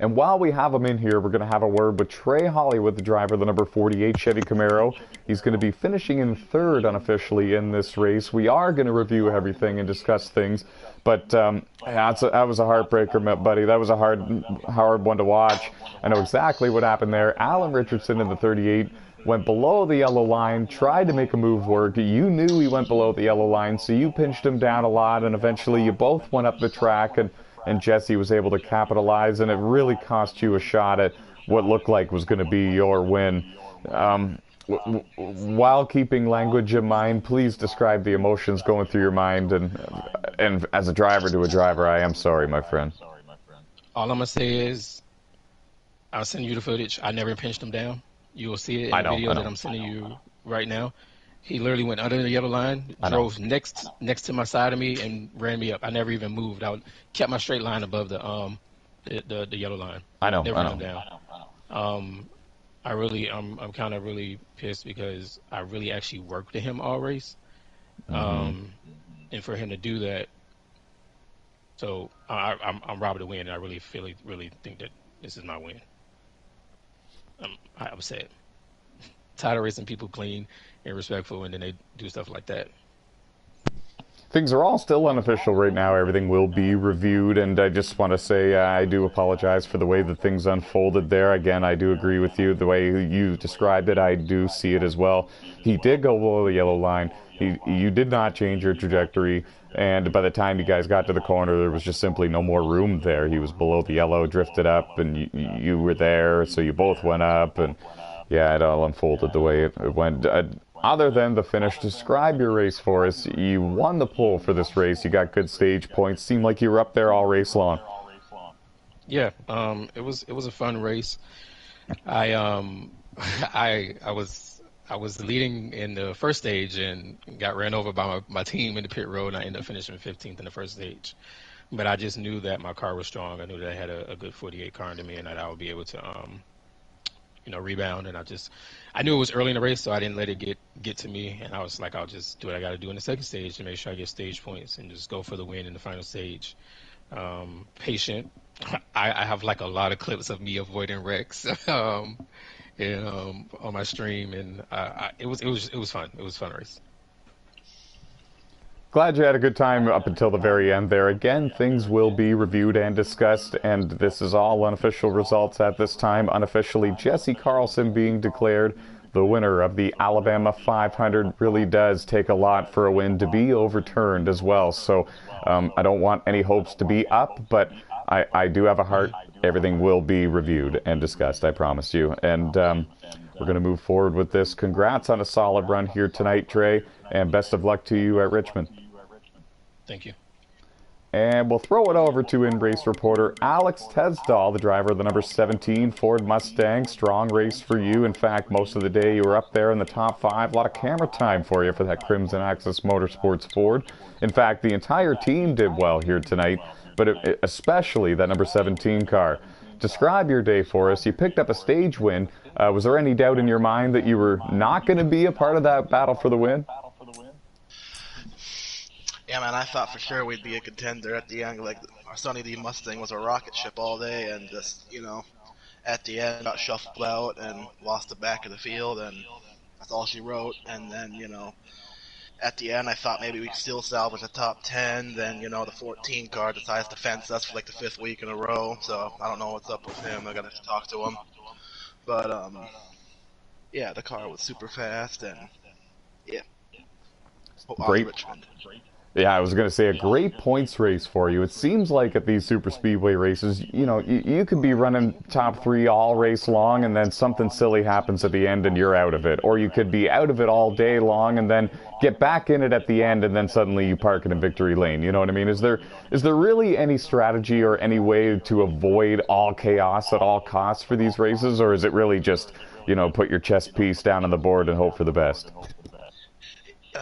And while we have him in here, we're going to have a word with Trey Hollywood, the driver of the number 48 Chevy Camaro. He's going to be finishing in third unofficially in this race. We are going to review everything and discuss things, but that was a heartbreaker, buddy. That was a hard one to watch. I know exactly what happened there. Alan Richardson in the 38 went below the yellow line, tried to make a move work. You knew he went below the yellow line, so you pinched him down a lot, and eventually you both went up the track, and Jesse was able to capitalize, and it really cost you a shot at what looked like was going to be your win. While keeping language in mind, please describe the emotions going through your mind, and as a driver to a driver, I am sorry, my friend.
All I'm going to say is, I'll send you the footage. I never pinched him down. You will see it in the video that I'm sending you right now. He literally went under the yellow line, drove next to my side of me, and ran me up. I never even moved. I kept my straight line above the yellow line. Never ran him down. I'm kind of really pissed because I really actually worked with him all race, and for him to do that. So I'm robbed to win, and I really think that this is my win. I'm upset. Tired of racing people clean and respectful, and then they do stuff like that.
Things are all still unofficial right now. Everything will be reviewed, and I just want to say I do apologize for the way that things unfolded there. Again, I do agree with you. The way you described it, I do see it as well. He did go below the yellow line. You did not change your trajectory, and by the time you guys got to the corner, there was just simply no more room there. He was below the yellow, drifted up, and you were there, so you both went up, and yeah, it all unfolded the way it went. Other than the finish, describe your race for us. You won the pole for this race. You got good stage points. Seemed like you were up there all race long.
Yeah, it was a fun race. I was leading in the first stage and got ran over by my team in the pit road, and I ended up finishing 15th in the first stage. But I just knew that my car was strong. I knew that I had a good 48 car under me, and that I would be able to rebound. And I knew it was early in the race, so I didn't let it get to me. And I was like, I'll just do what I got to do in the second stage to make sure I get stage points and just go for the win in the final stage. Patient. I have like a lot of clips of me avoiding wrecks. and on my stream, and it was fun. It was a fun race.
Glad you had a good time up until the very end there. Again, things will be reviewed and discussed, and this is all unofficial results at this time. Unofficially, Jesse Carlson being declared the winner of the Alabama 500. Really does take a lot for a win to be overturned as well. So I don't want any hopes to be up, but I do have a heart. Everything will be reviewed and discussed, I promise you. And we're going to move forward with this. Congrats on a solid run here tonight, Trey, and best of luck to you at Richmond.
Thank you.
And we'll throw it over to in-race reporter Alex Tesdahl, the driver of the number 17 Ford Mustang. Strong race for you. In fact, most of the day you were up there in the top 5. A lot of camera time for you for that Crimson Axis Motorsports Ford. In fact, the entire team did well here tonight, but especially that number 17 car. Describe your day for us. You picked up a stage win. Was there any doubt in your mind that you were not going to be a part of that battle for the win?
Yeah, man, I thought for sure we'd be a contender at the end. Like, our Sonny D Mustang was a rocket ship all day, and just, you know, at the end got shuffled out and lost the back of the field, and that's all she wrote. And then, you know, at the end I thought maybe we'd still salvage the top 10. Then, you know, the 14 car decides to fence us for like the 5th week in a row, so I don't know what's up with him. I gotta talk to him. But, yeah, the car was super fast, and, yeah.
Great.
Richmond.
Yeah, I was going to say a great points race for you. It seems like at these super speedway races, you know, you could be running top 3 all race long, and then something silly happens at the end and you're out of it. Or you could be out of it all day long and then get back in it at the end, and then suddenly you park in victory lane. You know what I mean? Is there really any strategy or any way to avoid all chaos at all costs for these races, or is it really just, you know, put your chess piece down on the board and hope for the best?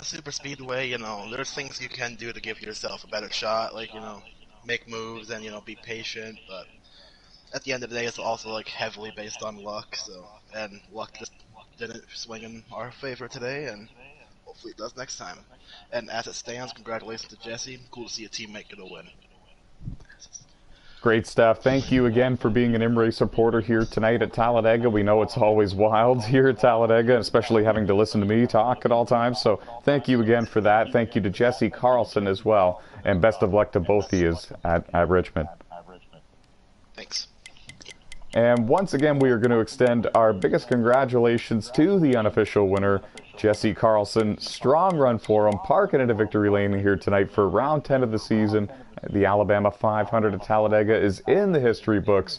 Super Speedway, you know, there's things you can do to give yourself a better shot, like, you know, make moves and, you know, be patient, but at the end of the day, it's also, like, heavily based on luck, so, and luck just didn't swing in our favor today, and hopefully it does next time. And as it stands, congratulations to Jesse. Cool to see a teammate get a win.
Great stuff. Thank you again for being an in-race reporter here tonight at Talladega. We know it's always wild here at Talladega, especially having to listen to me talk at all times. So thank you again for that. Thank you to Jesse Carlson as well. And best of luck to both of you at Richmond.
Thanks.
And once again, we are going to extend our biggest congratulations to the unofficial winner, Jesse Carlson. Strong run for him, parking into victory lane here tonight for round 10 of the season. The Alabama 500 at Talladega is in the history books.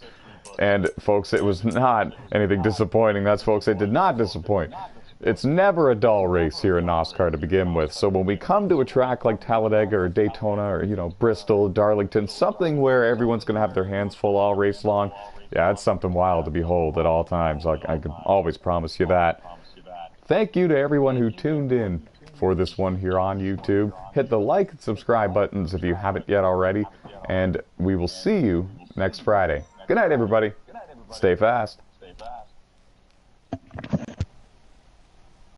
And folks, it was not anything disappointing. That's, folks, it did not disappoint. It's never a dull race here in NOSSCAR to begin with. So when we come to a track like Talladega or Daytona or, you know, Bristol, Darlington, something where everyone's going to have their hands full all race long, yeah, it's something wild to behold at all times. I can always promise you that. Thank you to everyone who tuned in for this one here on YouTube. Hit the like and subscribe buttons if you haven't yet already, and we will see you next Friday. Good night, everybody. Stay fast.